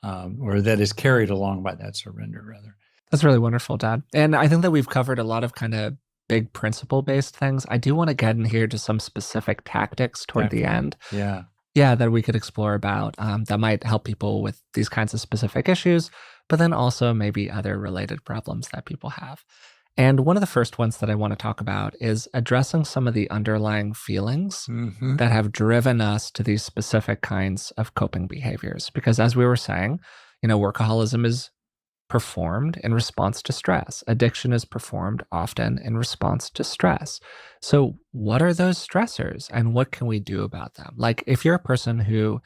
[SPEAKER 2] or that is carried along by that surrender, rather?
[SPEAKER 1] That's really wonderful, Dad. And I think that we've covered a lot of kind of big principle based things. I do want to get in here to some specific tactics toward the
[SPEAKER 2] Tactic.
[SPEAKER 1] end.
[SPEAKER 2] Yeah.
[SPEAKER 1] Yeah, that we could explore about that might help people with these kinds of specific issues, but then also maybe other related problems that people have. And one of the first ones that I want to talk about is addressing some of the underlying feelings
[SPEAKER 2] Mm-hmm.
[SPEAKER 1] that have driven us to these specific kinds of coping behaviors. Because as we were saying, workaholism is performed in response to stress. Addiction is performed often in response to stress. So, what are those stressors and what can we do about them? Like, if you're a person who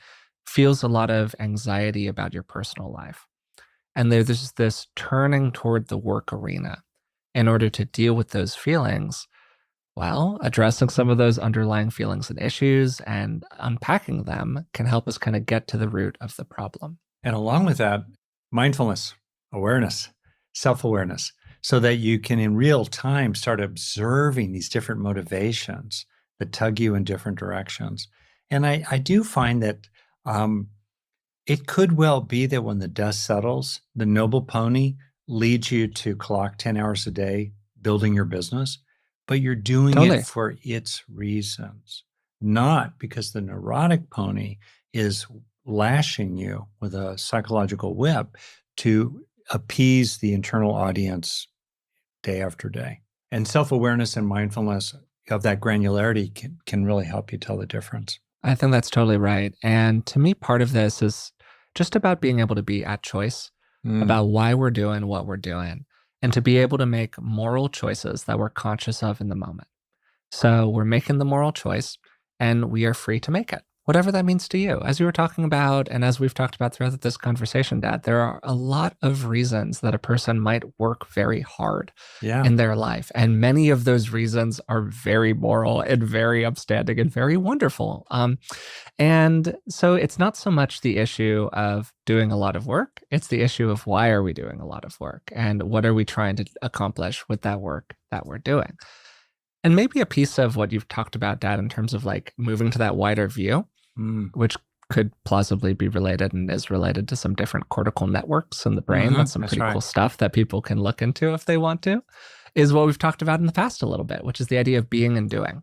[SPEAKER 1] feels a lot of anxiety about your personal life, and there's this turning toward the work arena in order to deal with those feelings, well, addressing some of those underlying feelings and issues and unpacking them can help us kind of get to the root of the problem.
[SPEAKER 2] And along with that, mindfulness, awareness, self-awareness, so that you can in real time start observing these different motivations that tug you in different directions. And I do find that it could well be that when the dust settles, the noble pony leads you to clock 10 hours a day building your business, but you're doing it
[SPEAKER 1] Totally.
[SPEAKER 2] for its reasons, not because the neurotic pony is lashing you with a psychological whip to appease the internal audience day after day. And self-awareness and mindfulness of that granularity can really help you tell the difference.
[SPEAKER 1] I think that's totally right. And to me, part of this is just about being able to be at choice
[SPEAKER 2] Mm.
[SPEAKER 1] about why we're doing what we're doing and to be able to make moral choices that we're conscious of in the moment. So we're making the moral choice and we are free to make it, whatever that means to you. As you were talking about, and as we've talked about throughout this conversation, Dad, there are a lot of reasons that a person might work very hard
[SPEAKER 2] Yeah.
[SPEAKER 1] in their life. And many of those reasons are very moral and very upstanding and very wonderful. And so it's not so much the issue of doing a lot of work, it's the issue of why are we doing a lot of work and what are we trying to accomplish with that work that we're doing. And maybe a piece of what you've talked about, Dad, in terms of like moving to that wider view,
[SPEAKER 2] Mm.
[SPEAKER 1] which could plausibly be related and is related to some different cortical networks in the brain.
[SPEAKER 2] Mhm.
[SPEAKER 1] That's some
[SPEAKER 2] That's
[SPEAKER 1] pretty
[SPEAKER 2] right.
[SPEAKER 1] cool stuff that people can look into if they want to, is what we've talked about in the past a little bit, which is the idea of being and doing.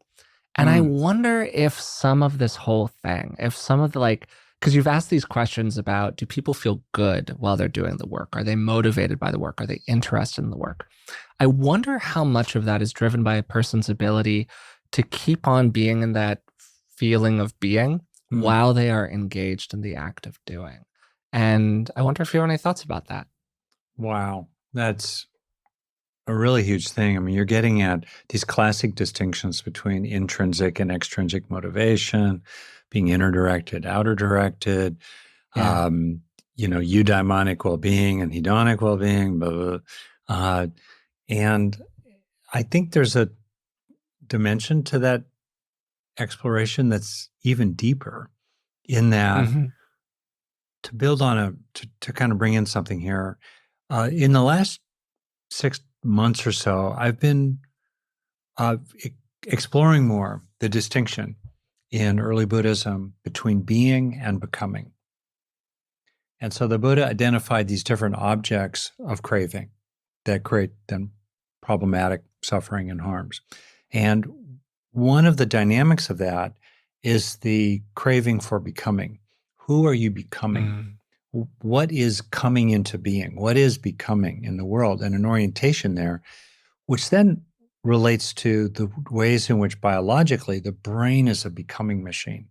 [SPEAKER 1] And I
[SPEAKER 2] Mm.
[SPEAKER 1] wonder if some of this whole thing, if some of the like, because you've asked these questions about do people feel good while they're doing the work? Are they motivated by the work? Are they interested in the work? I wonder how much of that is driven by a person's ability to keep on being in that feeling of being
[SPEAKER 2] Mm.
[SPEAKER 1] while they are engaged in the act of doing. And I wonder if you have any thoughts about that.
[SPEAKER 2] Wow. That's a really huge thing. I mean, you're getting at these classic distinctions between intrinsic and extrinsic motivation, being inner directed, outer directed,
[SPEAKER 1] Yeah.
[SPEAKER 2] eudaimonic well-being and hedonic well-being, blah, blah, blah. And I think there's a dimension to that exploration that's even deeper in that
[SPEAKER 1] Hmm.
[SPEAKER 2] to build on to kind of bring in something here, in the last 6 months or so, I've been exploring more the distinction in early Buddhism between being and becoming. And so the Buddha identified these different objects of craving that create then problematic suffering and harms. And one of the dynamics of that is the craving for becoming. Who are you becoming? What is coming into being? What is becoming in the world? And an orientation there, which then relates to the ways in which biologically the brain is a becoming machine.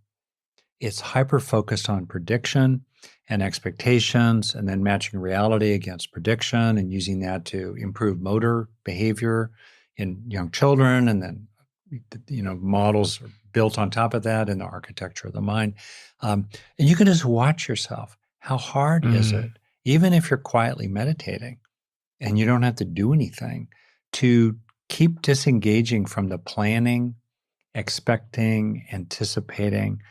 [SPEAKER 2] It's hyper-focused on prediction and expectations, and then matching reality against prediction and using that to improve motor behavior in young children. And then, models are built on top of that in the architecture of the mind. And you can just watch yourself. How hard is it, even if you're quietly meditating and you don't have to do anything, to keep disengaging from the planning, expecting, anticipating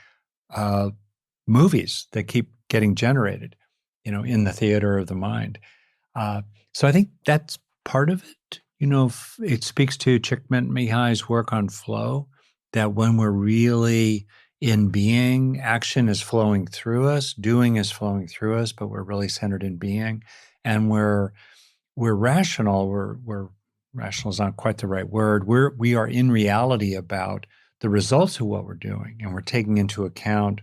[SPEAKER 2] movies that keep getting generated, in the theater of the mind. So I think that's part of it. It speaks to Csikszentmihalyi's work on flow, that when we're really in being, action is flowing through us, doing is flowing through us, but we're really centered in being, and we're rational. We're rational is not quite the right word. We are in reality about the results of what we're doing, and we're taking into account,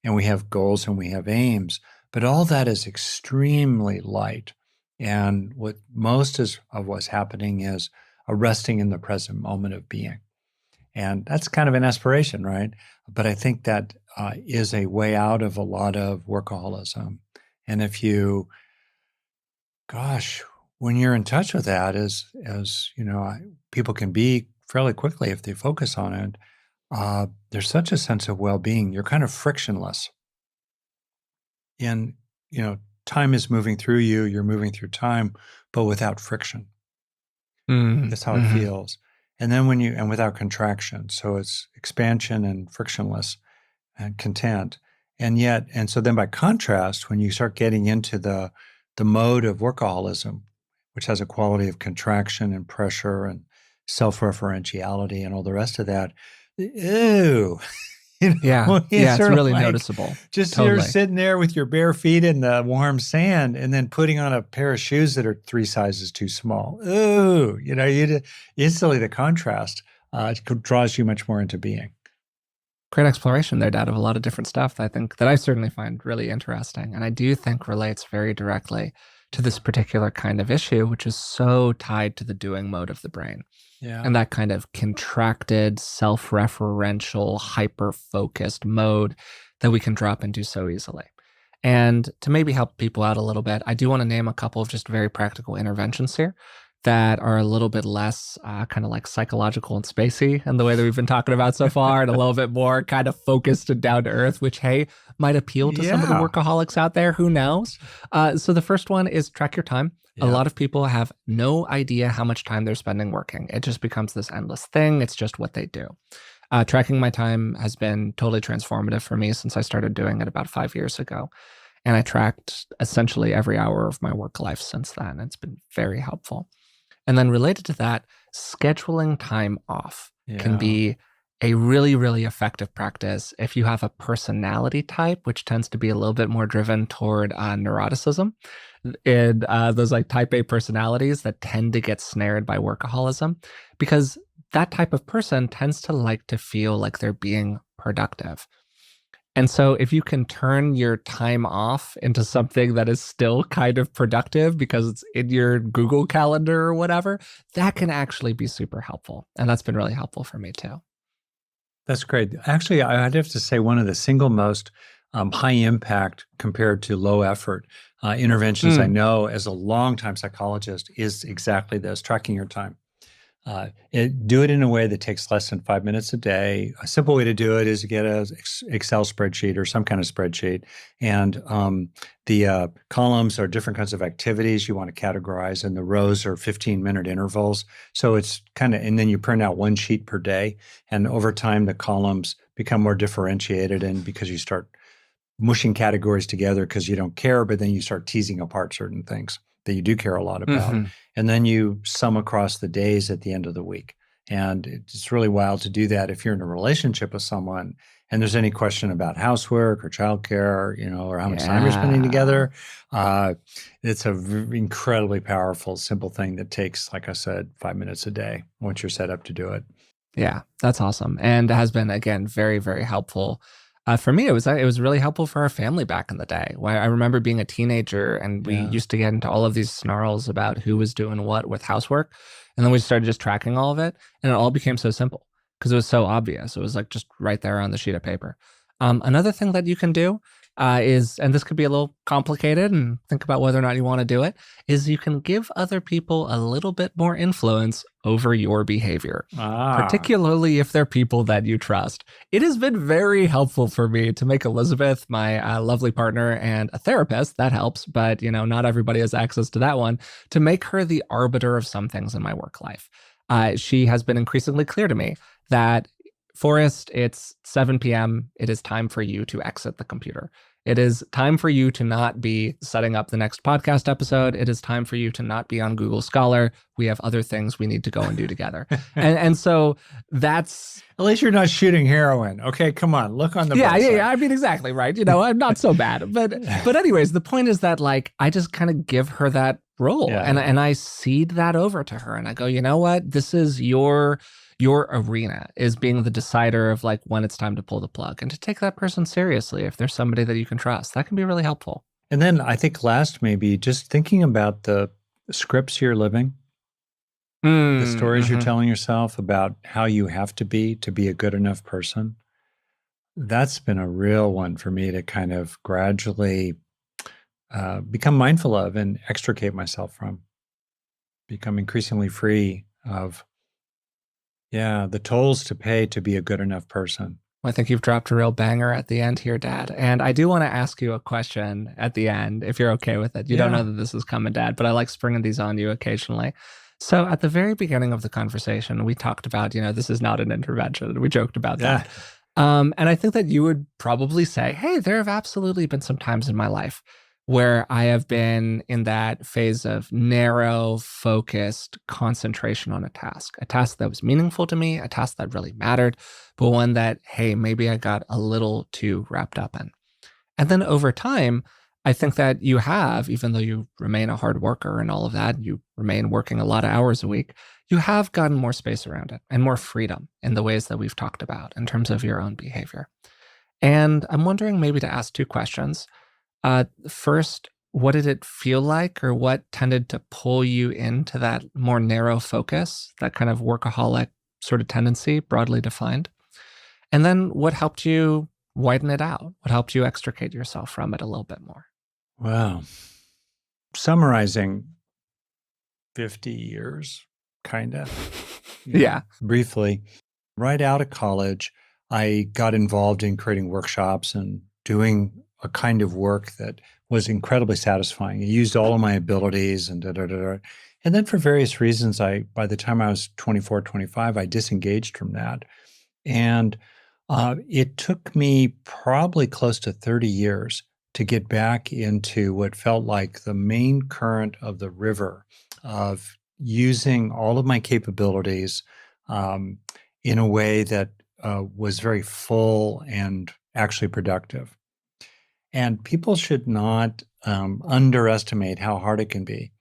[SPEAKER 2] and we have goals and we have aims, but all that is extremely light. And what most of what's happening is a resting in the present moment of being. And that's kind of an aspiration, right? But I think that is a way out of a lot of workaholism. And if you, when you're in touch with that, as people can be fairly quickly if they focus on it, there's such a sense of well-being. You're kind of frictionless. And, time is moving through you, you're moving through time, but without friction. That's how it feels. And then and without contraction. So it's expansion and frictionless and content. And so then by contrast, when you start getting into the mode of workaholism, which has a quality of contraction and pressure and self-referentiality and all the rest of that, ew.
[SPEAKER 1] It's really noticeable.
[SPEAKER 2] Just
[SPEAKER 1] totally.
[SPEAKER 2] You're sitting there with your bare feet in the warm sand and then putting on a pair of shoes that are 3 sizes too small. Ooh, instantly the contrast draws you much more into being.
[SPEAKER 1] Great exploration there, Dad, of a lot of different stuff that I certainly find really interesting. And I do think relates very directly to this particular kind of issue, which is so tied to the doing mode of the brain.
[SPEAKER 2] Yeah.
[SPEAKER 1] And that kind of contracted, self-referential, hyper-focused mode that we can drop into so easily. And to maybe help people out a little bit, I do want to name a couple of just very practical interventions here that are a little bit less kind of like psychological and spacey in the way that we've been talking about so far, and a little bit more kind of focused and down to earth, which, hey, might appeal to some of the workaholics out there. Who knows? So the first one is track your time. Yeah. A lot of people have no idea how much time they're spending working. It just becomes this endless thing. It's just what they do. Tracking my time has been totally transformative for me since I started doing it about 5 years ago. And I tracked essentially every hour of my work life since then. It's been very helpful. And then related to that, scheduling time off can be a really, really effective practice if you have a personality type, which tends to be a little bit more driven toward neuroticism, in those like type A personalities that tend to get snared by workaholism, because that type of person tends to like to feel like they're being productive. And so if you can turn your time off into something that is still kind of productive because it's in your Google Calendar or whatever, that can actually be super helpful. And that's been really helpful for me too.
[SPEAKER 2] That's great. Actually, I'd have to say one of the single most high impact compared to low effort interventions I know as a longtime psychologist is exactly this: tracking your time. Do it in a way that takes less than 5 minutes a day. A simple way to do it is to get an Excel spreadsheet or some kind of spreadsheet. And the columns are different kinds of activities you want to categorize, and the rows are 15-minute intervals. So it's kind of, and then you print out 1 sheet per day. And over time, the columns become more differentiated, and because you start mushing categories together because you don't care, but then you start teasing apart certain things that you do care a lot about.
[SPEAKER 1] Mm-hmm.
[SPEAKER 2] And then you sum across the days at the end of the week. And it's really wild to do that if you're in a relationship with someone and there's any question about housework or childcare, or how much time you're spending together. It's incredibly powerful, simple thing that takes, like I said, 5 minutes a day once you're set up to do it.
[SPEAKER 1] Yeah, that's awesome. And has been, again, very, very helpful. For me, it was really helpful for our family back in the day. I remember being a teenager and we used to get into all of these snarls about who was doing what with housework. And then we started just tracking all of it. And it all became so simple because it was so obvious. It was like just right there on the sheet of paper. Another thing that you can do is, and this could be a little complicated and think about whether or not you want to do it, is you can give other people a little bit more influence over your behavior, particularly if they're people that you trust. It has been very helpful for me to make Elizabeth my lovely partner and a therapist. That helps, but not everybody has access to that one, to make her the arbiter of some things in my work life. She has been increasingly clear to me that, Forrest, it's 7 p.m. It is time for you to exit the computer. It is time for you to not be setting up the next podcast episode. It is time for you to not be on Google Scholar. We have other things we need to go and do together. and so that's...
[SPEAKER 2] At least you're not shooting heroin. Okay, come on, look on the bright side.
[SPEAKER 1] Yeah, I mean, exactly, right? I'm not so bad. But anyways, the point is that, like, I just kind of give her that role and I cede that over to her. And I go, you know what? This is your arena, is being the decider of like when it's time to pull the plug and to take that person seriously. If there's somebody that you can trust, that can be really helpful.
[SPEAKER 2] And then I think last, maybe just thinking about the scripts you're living, the stories you're telling yourself about how you have to be a good enough person. That's been a real one for me to kind of gradually become mindful of and extricate myself from, become increasingly free of the tolls to pay to be a good enough person.
[SPEAKER 1] I think you've dropped a real banger at the end here, Dad. And I do want to ask you a question at the end, if you're okay with it. You don't know that this is coming, Dad, but I like springing these on you occasionally. So at the very beginning of the conversation, we talked about, this is not an intervention. We joked about that. And I think that you would probably say, hey, there have absolutely been some times in my life where I have been in that phase of narrow, focused concentration on a task that was meaningful to me, a task that really mattered, but one that, hey, maybe I got a little too wrapped up in. And then over time, I think that you have, even though you remain a hard worker and all of that, you remain working a lot of hours a week, you have gotten more space around it and more freedom in the ways that we've talked about in terms of your own behavior. And I'm wondering maybe to ask two questions. First, what did it feel like, or what tended to pull you into that more narrow focus, that kind of workaholic sort of tendency, broadly defined? And then what helped you widen it out? What helped you extricate yourself from it a little bit more?
[SPEAKER 2] Wow. Summarizing 50 years, kind of.
[SPEAKER 1] Yeah.
[SPEAKER 2] Briefly, right out of college, I got involved in creating workshops and doing a kind of work that was incredibly satisfying. It used all of my abilities and And then for various reasons, by the time I was 24, 25, I disengaged from that. And it took me probably close to 30 years to get back into what felt like the main current of the river of using all of my capabilities in a way that was very full and actually productive. And people should not underestimate how hard it can be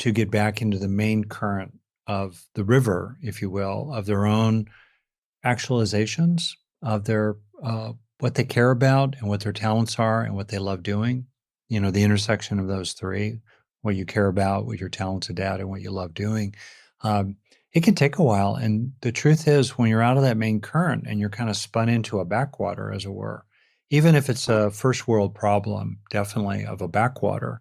[SPEAKER 2] to get back into the main current of the river, if you will, of their own actualizations, of their what they care about and what their talents are and what they love doing. The intersection of those three, what you care about, what you're talented at, and what you love doing. It can take a while. And the truth is, when you're out of that main current and you're kind of spun into a backwater, as it were, even if it's a first world problem, definitely of a backwater,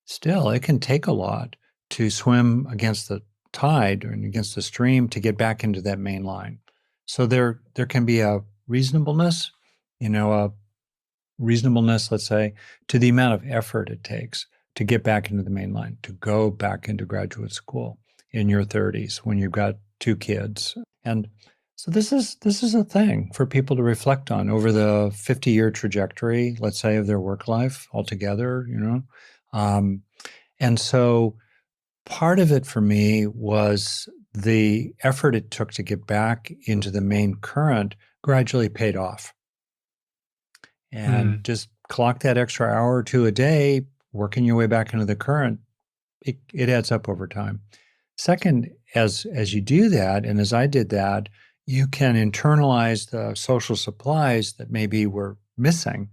[SPEAKER 2] still, it can take a lot to swim against the tide and against the stream to get back into that main line. So there can be a reasonableness, let's say, to the amount of effort it takes to get back into the main line, to go back into graduate school in your 30s when you've got 2 kids. And So this is a thing for people to reflect on over the 50-year trajectory, let's say, of their work life altogether, Um, and so part of it for me was the effort it took to get back into the main current gradually paid off. And
[SPEAKER 1] Mm.
[SPEAKER 2] just clock that extra hour or two a day, working your way back into the current, it adds up over time. Second, as you do that, and as I did that, you can internalize the social supplies that maybe were missing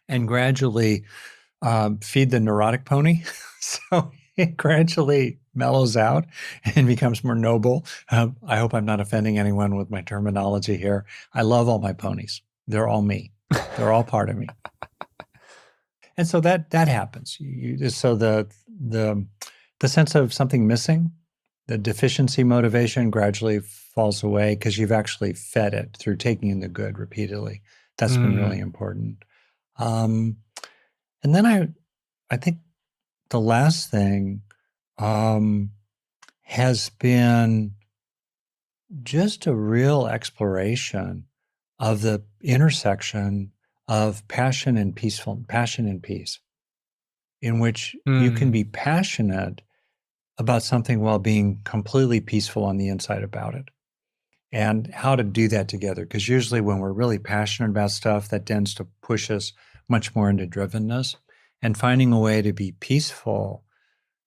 [SPEAKER 2] and gradually feed the neurotic pony. So it gradually mellows out and becomes more noble. I hope I'm not offending anyone with my terminology here. I love all my ponies. They're all me. They're all part of me. And so that happens. So the sense of something missing, the deficiency motivation gradually falls away because you've actually fed it through taking in the good repeatedly. That's been really
[SPEAKER 1] Mm.
[SPEAKER 2] important. Um, and then I think the last thing has been just a real exploration of the intersection of passion and peace, in which you can
[SPEAKER 1] Mm.
[SPEAKER 2] be passionate about something while being completely peaceful on the inside about it. And how to do that together. Because usually when we're really passionate about stuff, that tends to push us much more into drivenness. And finding a way to be peaceful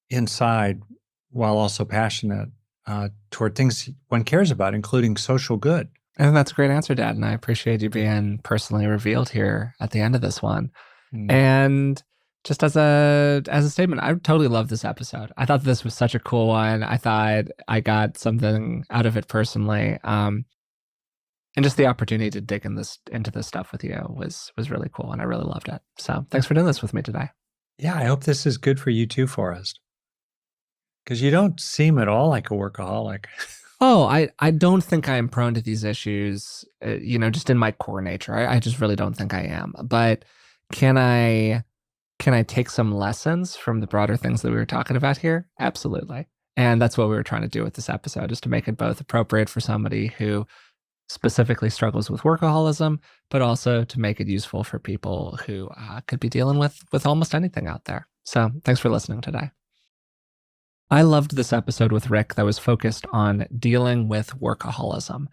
[SPEAKER 2] inside while also passionate toward things one cares about, including social good.
[SPEAKER 1] And that's a great answer, Dad. And I appreciate you being personally revealed here at the end of this one.
[SPEAKER 2] Mm.
[SPEAKER 1] And just as a statement, I totally love this episode. I thought this was such a cool one. I thought I got something out of it personally. And just the opportunity to dig into this stuff with you was really cool, and I really loved it. So thanks for doing this with me today.
[SPEAKER 2] Yeah, I hope this is good for you too, Forrest, because you don't seem at all like a workaholic.
[SPEAKER 1] Oh, I don't think I am prone to these issues, just in my core nature. I just really don't think I am. But can I can I take some lessons from the broader things that we were talking about here? Absolutely. And that's what we were trying to do with this episode, is to make it both appropriate for somebody who specifically struggles with workaholism, but also to make it useful for people who could be dealing with almost anything out there. So thanks for listening today. I loved this episode with Rick that was focused on dealing with workaholism,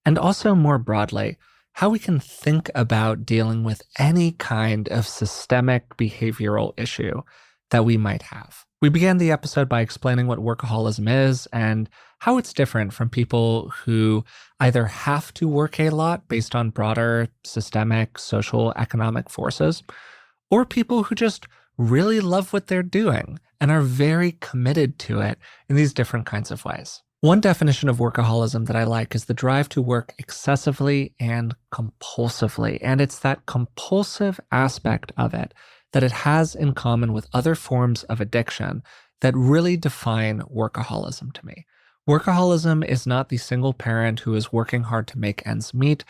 [SPEAKER 1] and also more broadly, how we can think about dealing with any kind of systemic behavioral issue that we might have. We began the episode by explaining what workaholism is and how it's different from people who either have to work a lot based on broader systemic, social, economic forces, or people who just really love what they're doing and are very committed to it in these different kinds of ways. One definition of workaholism that I like is the drive to work excessively and compulsively. And it's that compulsive aspect of it that it has in common with other forms of addiction that really define workaholism to me. Workaholism is not the single parent who is working hard to make ends meet.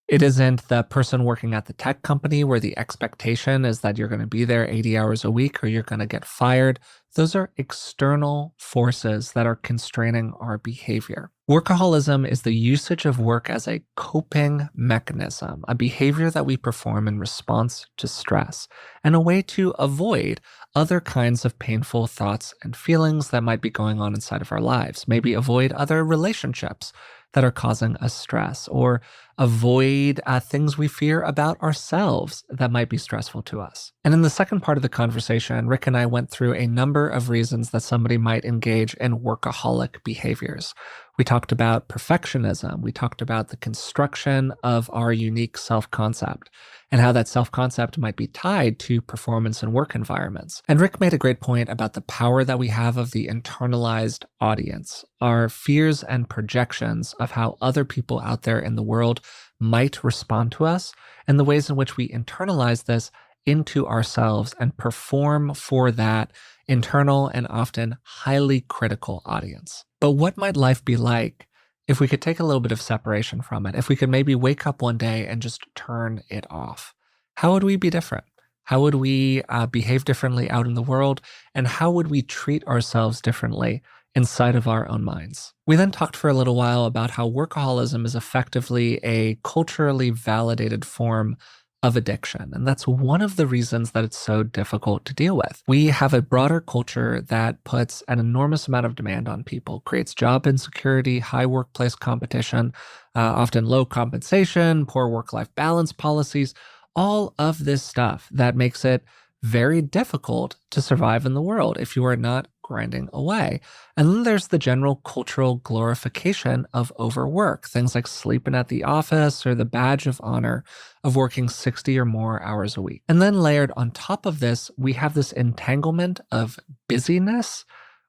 [SPEAKER 1] It isn't the person working at the tech company where the expectation is that you're going to be there 80 hours a week or you're going to get fired. Those are external forces that are constraining our behavior. Workaholism is the usage of work as a coping mechanism, a behavior that we perform in response to stress, and a way to avoid other kinds of painful thoughts and feelings that might be going on inside of our lives. Maybe avoid other relationships that are causing us stress, or avoid things we fear about ourselves that might be stressful to us. And in the second part of the conversation, Rick and I went through a number of reasons that somebody might engage in workaholic behaviors. We talked about perfectionism. We talked about the construction of our unique self-concept and how that self-concept might be tied to performance in work environments. And Rick made a great point about the power that we have of the internalized audience, our fears and projections of how other people out there in the world might respond to us, and the ways in which we internalize this into ourselves and perform for that internal and often highly critical audience. But what might life be like if we could take a little bit of separation from it? If we could maybe wake up one day and just turn it off? How would we be different? How would we behave differently out in the world? And how would we treat ourselves differently inside of our own minds. We then talked for a little while about how workaholism is effectively a culturally validated form of addiction. And that's one of the reasons that it's so difficult to deal with. We have a broader culture that puts an enormous amount of demand on people, creates job insecurity, high workplace competition, often low compensation, poor work-life balance policies, all of this stuff that makes it very difficult to survive in the world if you are not grinding away. And then there's the general cultural glorification of overwork, things like sleeping at the office or the badge of honor of working 60 or more hours a week. And then layered on top of this, we have this entanglement of busyness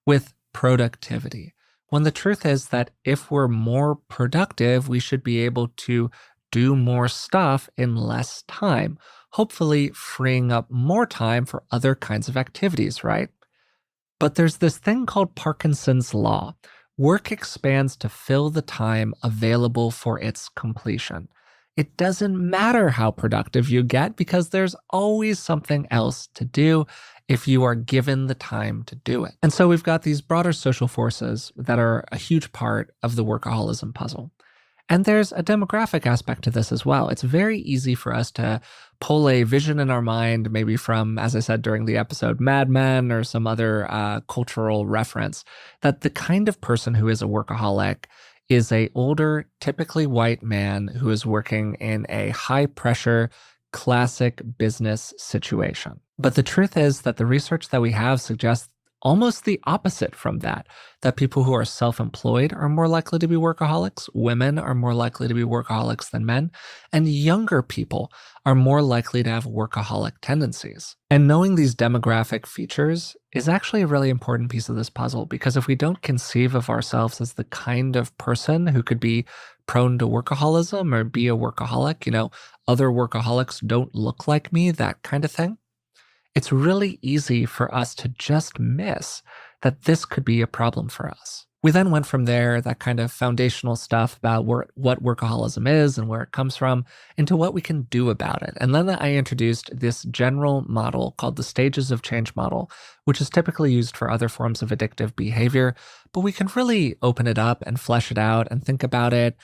[SPEAKER 1] with productivity. When the truth is that if we're more productive, we should be able to do more stuff in less time, hopefully freeing up more time for other kinds of activities, right? But there's this thing called Parkinson's law. Work expands to fill the time available for its completion. It doesn't matter how productive you get because there's always something else to do if you are given the time to do it. And so we've got these broader social forces that are a huge part of the workaholism puzzle. And there's a demographic aspect to this as well. It's very easy for us to pull a vision in our mind, maybe from, as I said during the episode, Mad Men or some other cultural reference, that the kind of person who is a workaholic is a older, typically white man who is working in a high-pressure, classic business situation. But the truth is that the research that we have suggests almost the opposite from that people who are self-employed are more likely to be workaholics, women are more likely to be workaholics than men, and younger people are more likely to have workaholic tendencies. And knowing these demographic features is actually a really important piece of this puzzle, because if we don't conceive of ourselves as the kind of person who could be prone to workaholism or be a workaholic, other workaholics don't look like me, that kind of thing, it's really easy for us to just miss that this could be a problem for us. We then went from there, that kind of foundational stuff about what workaholism is and where it comes from, into what we can do about it. And then I introduced this general model called the Stages of Change model, which is typically used for other forms of addictive behavior, but we can really open it up and flesh it out and think about it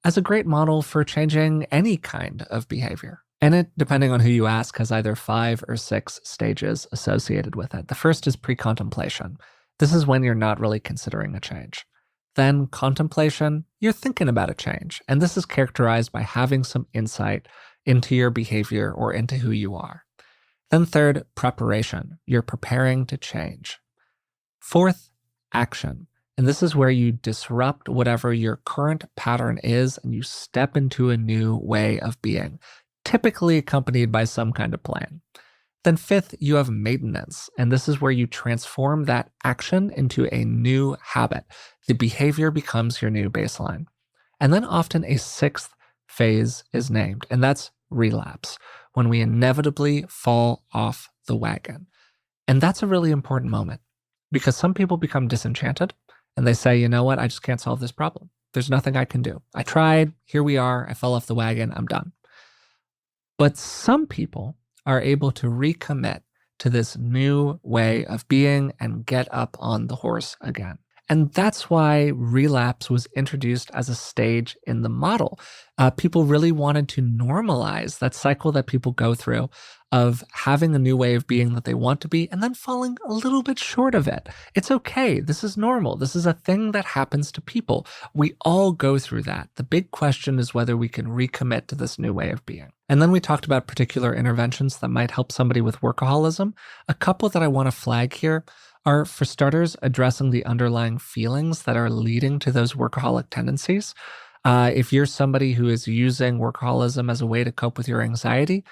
[SPEAKER 1] as a great model for changing any kind of behavior. And it, depending on who you ask, has either 5 or 6 stages associated with it. The first is pre-contemplation. This is when you're not really considering a change. Then contemplation, you're thinking about a change. And this is characterized by having some insight into your behavior or into who you are. Then third, preparation. You're preparing to change. Fourth, action. And this is where you disrupt whatever your current pattern is and you step into a new way of being, typically accompanied by some kind of plan. Then fifth, you have maintenance. And this is where you transform that action into a new habit. The behavior becomes your new baseline. And then often a sixth phase is named, and that's relapse, when we inevitably fall off the wagon. And that's a really important moment because some people become disenchanted and they say, you know what, I just can't solve this problem. There's nothing I can do. I tried, here we are, I fell off the wagon, I'm done. But some people are able to recommit to this new way of being and get up on the horse again. And that's why relapse was introduced as a stage in the model. People really wanted to normalize that cycle that people go through of having a new way of being that they want to be and then falling a little bit short of it. It's okay. This is normal. This is a thing that happens to people. We all go through that. The big question is whether we can recommit to this new way of being. And then we talked about particular interventions that might help somebody with workaholism. A couple that I want to flag here are, for starters, addressing the underlying feelings that are leading to those workaholic tendencies. If you're somebody who is using workaholism as a way to cope with your anxiety,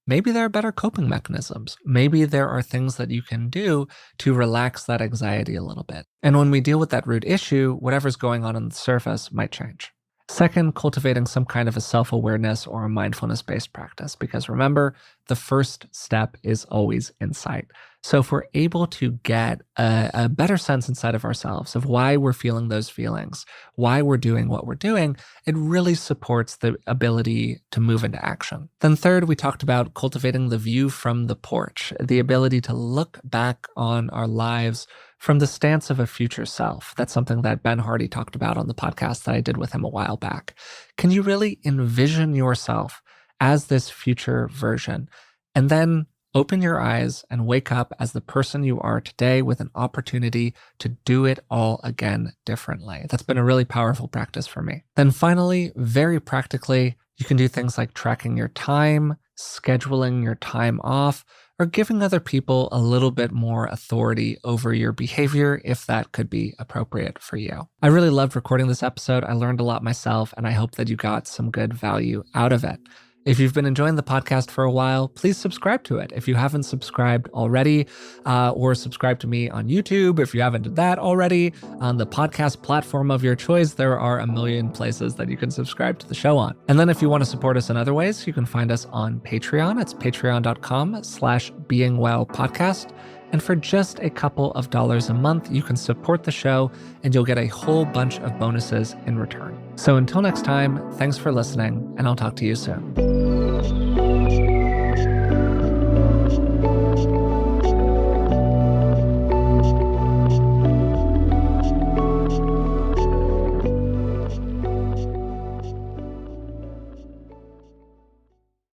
[SPEAKER 1] maybe there are better coping mechanisms. Maybe there are things that you can do to relax that anxiety a little bit. And when we deal with that root issue, whatever's going on the surface might change. Second, cultivating some kind of a self-awareness or a mindfulness-based practice, because remember, the first step is always insight. So if we're able to get a better sense inside of ourselves of why we're feeling those feelings, why we're doing what we're doing, it really supports the ability to move into action. Then third, we talked about cultivating the view from the porch, the ability to look back on our lives from the stance of a future self. That's something that Ben Hardy talked about on the podcast that I did with him a while back. Can you really envision yourself as this future version and then open your eyes and wake up as the person you are today with an opportunity to do it all again differently? That's been a really powerful practice for me. Then finally, very practically, you can do things like tracking your time, scheduling your time off, or giving other people a little bit more authority over your behavior if that could be appropriate for you. I really loved recording this episode. I learned a lot myself, and I hope that you got some good value out of it. If you've been enjoying the podcast for a while, please subscribe to it. If you haven't subscribed already, or subscribe to me on YouTube, if you haven't done that already, on the podcast platform of your choice, there are a million places that you can subscribe to the show on. And then if you want to support us in other ways, you can find us on Patreon. It's patreon.com/beingwellpodcast. And for just a couple of dollars a month, you can support the show and you'll get a whole bunch of bonuses in return. So until next time, thanks for listening, and I'll talk to you soon.